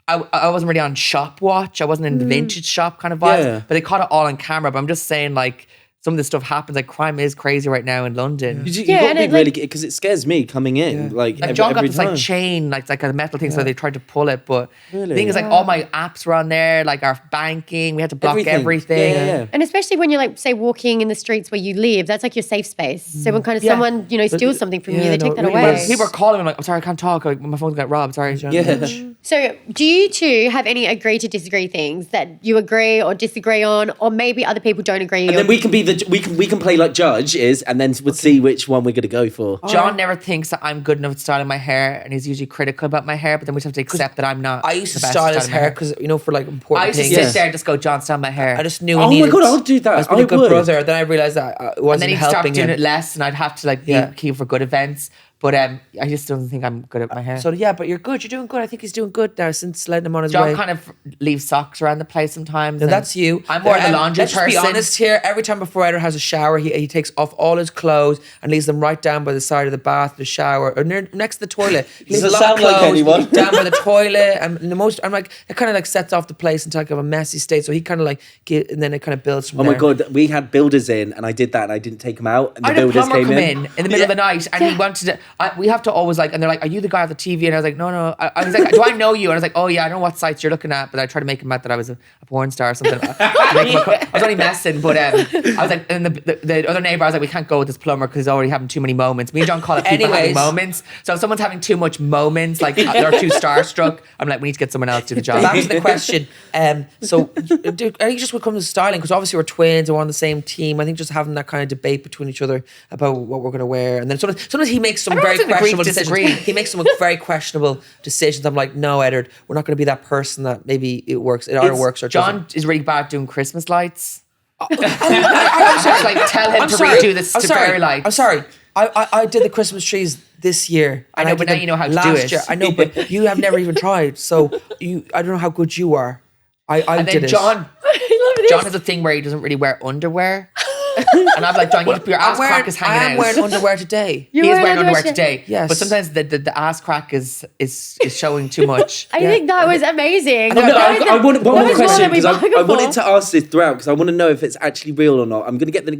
I wasn't really on shop watch. I wasn't in the vintage shop kind of vibe, but they caught it all on camera. But I'm just saying, like, some of this stuff happens. Like crime is crazy right now in London. You got to be really, because it scares me coming in. Like John got every this time. like chain, like a metal thing, so they tried to pull it. But the thing is, like all my apps were on there, like our banking, we had to block everything. Yeah. And especially when you're like, say, walking in the streets where you live, that's like your safe space. So when kind of someone, steals something from you, they take that away. People are calling me like, I'm sorry, I can't talk. Like my phone's got robbed. Sorry. Yeah. So do you two have any agree to disagree things that you agree or disagree on, or maybe other people don't agree? And then we can be we can play like judge and then we'll see which one we're gonna go for. John never thinks that I'm good enough at styling my hair, and he's usually critical about my hair. But then we just have to accept that I'm not. I used to style his hair because for like important I used to things. sit there and just go, John, style my hair. I just knew. Oh my god, I'll do that. I was a good brother. Then I realized that I and wasn't then he'd helping stop doing him. it less, and I'd have to like keep for good events. But I just don't think I'm good at my hair. So yeah, but you're good. You're doing good. I think he's doing good now since letting him on his John way. kind of leaves socks around the place sometimes. No, that's you. I'm more the laundry let's person. Let's be honest here. Every time before Edward has a shower, he takes off all his clothes and leaves them right down by the side of the bath, the shower, or next to the toilet. He leaves a lot of clothes down by the toilet, and I'm like, it kind of like sets off the place into like a messy state. So he kind of like, and then it kind of builds from there. Oh my god, we had builders in, and I did that, and I didn't take them out, and the I had a builders plumber came come in the middle of the night, and he wanted to. We have to always like, and they're like, "Are you the guy at the TV?" And I was like, "No." I was like, "Do I know you?" And I was like, "Oh yeah, I know what sites you're looking at." But I tried to make him out that I was a porn star or something. I was only messing, but I was like, and the other neighbor, I was like, "We can't go with this plumber because he's already having too many moments." Me and John call it people having moments. So if someone's having too much moments, like they're too starstruck, I'm like, we need to get someone else to do the job. Back to the question. So I think just when it comes to styling, because obviously we're twins and we're on the same team. I think just having that kind of debate between each other about what we're going to wear, and then sometimes he makes some very questionable decisions. He makes some very questionable decisions. I'm like, no, Edward, we're not going to be that person that maybe it works. It either works or John doesn't. is really bad at doing Christmas lights. I'm sorry, like tell him to redo this to fairy lights. I'm sorry. I did the Christmas trees this year. I know, but now you know how to do last it. year. I know, but you have never even tried. So I don't know how good you are. I did it. John has a thing where he doesn't really wear underwear. And I'm like, John, your ass crack is hanging out. I'm wearing underwear today. He is wearing underwear today. Yes. But sometimes the ass crack is showing too much. I think that was amazing. I want one more question, because I wanted wanted to ask this throughout, because I want to know if it's actually real or not. I'm gonna get the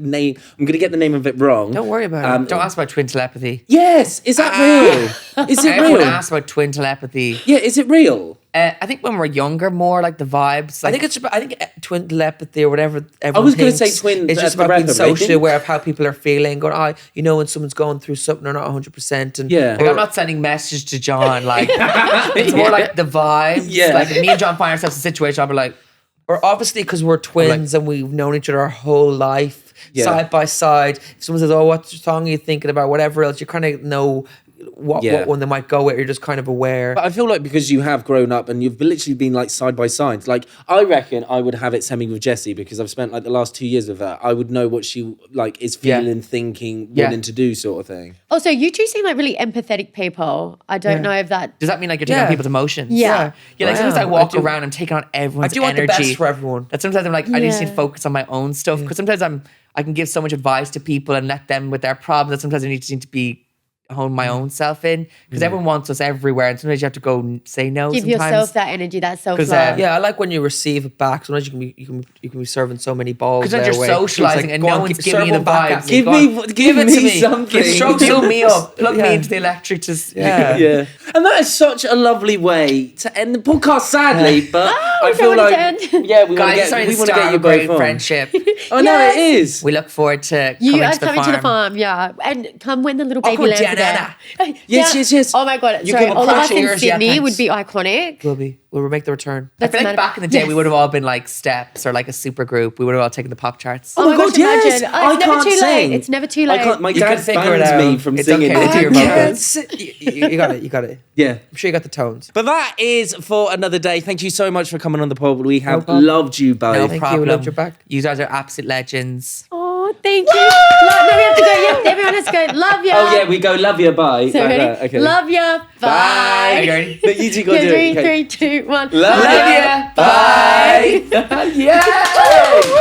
name of it wrong. Don't worry about it. Don't ask about twin telepathy. Yes, is that real? Is it Everyone real? asks about twin telepathy. Yeah, is it real? I think when we're younger, more like the vibes. Like, I think twin telepathy or whatever. I was going to say twin. It's just about being socially aware of how people are feeling. Going, when someone's going through something, they're not 100%. And yeah, like, I'm not sending messages to John. Like it's more like the vibes. Yeah, like me and John find ourselves in a situation. I'll be like, or obviously because we're twins and we've known each other our whole life, side by side. If someone says, "Oh, what song are you thinking about?" Whatever else, you kind of know what one they might go with. You're just kind of aware. But I feel like because you have grown up and you've literally been like side by side. Like I reckon I would have it semi with Jessie, because I've spent like the last 2 years with her. I would know what she like is feeling, thinking, wanting to do, sort of thing. Also, you two seem like really empathetic people. I don't know if that. Does that mean like you're taking on people's emotions? Yeah. Yeah. Like sometimes I walk around and take on everyone's I do want energy. the best for everyone. That sometimes I'm like, I just need to focus on my own stuff, because sometimes I can give so much advice to people and let them with their problems, that sometimes I need to be hone my own self in, because everyone wants us everywhere, and sometimes you have to go say no. Give sometimes. yourself that energy, that self-love. I like when you receive it back. Sometimes you can be serving so many balls. Because then you're socializing and no one's giving you the vibes. Give it to me something. Fill me up. Plug me into the electric. Yeah. And that is such a lovely way to end the podcast, sadly, but I feel like we want to get you both on. Friendship. Oh no, it is. We look forward to you coming to the farm, and come when the little baby lands there. Yes. Oh my god! You Sorry, can all of us in yours, Sydney would be iconic. We'll make the return. I feel like back in the day we would have all been like Steps or like a super group. We would have all taken the pop charts. Oh my god, yes! It's never too late. It's never too late. My dad bans me from singing. You got it. Yeah. I'm sure you got the tones. But that is for another day. Thank you so much for coming on the pod. We have loved you both. No Thank problem. you. We loved your back. You guys are absolute legends. Oh, thank you. No, we have to go. Yeah, everyone has to go. Love ya. Oh yeah, we go. Love ya. Bye. So ready? Okay. Love ya. Bye. But you two got to do it. 3, 2, 1. Love ya. Bye. Yeah.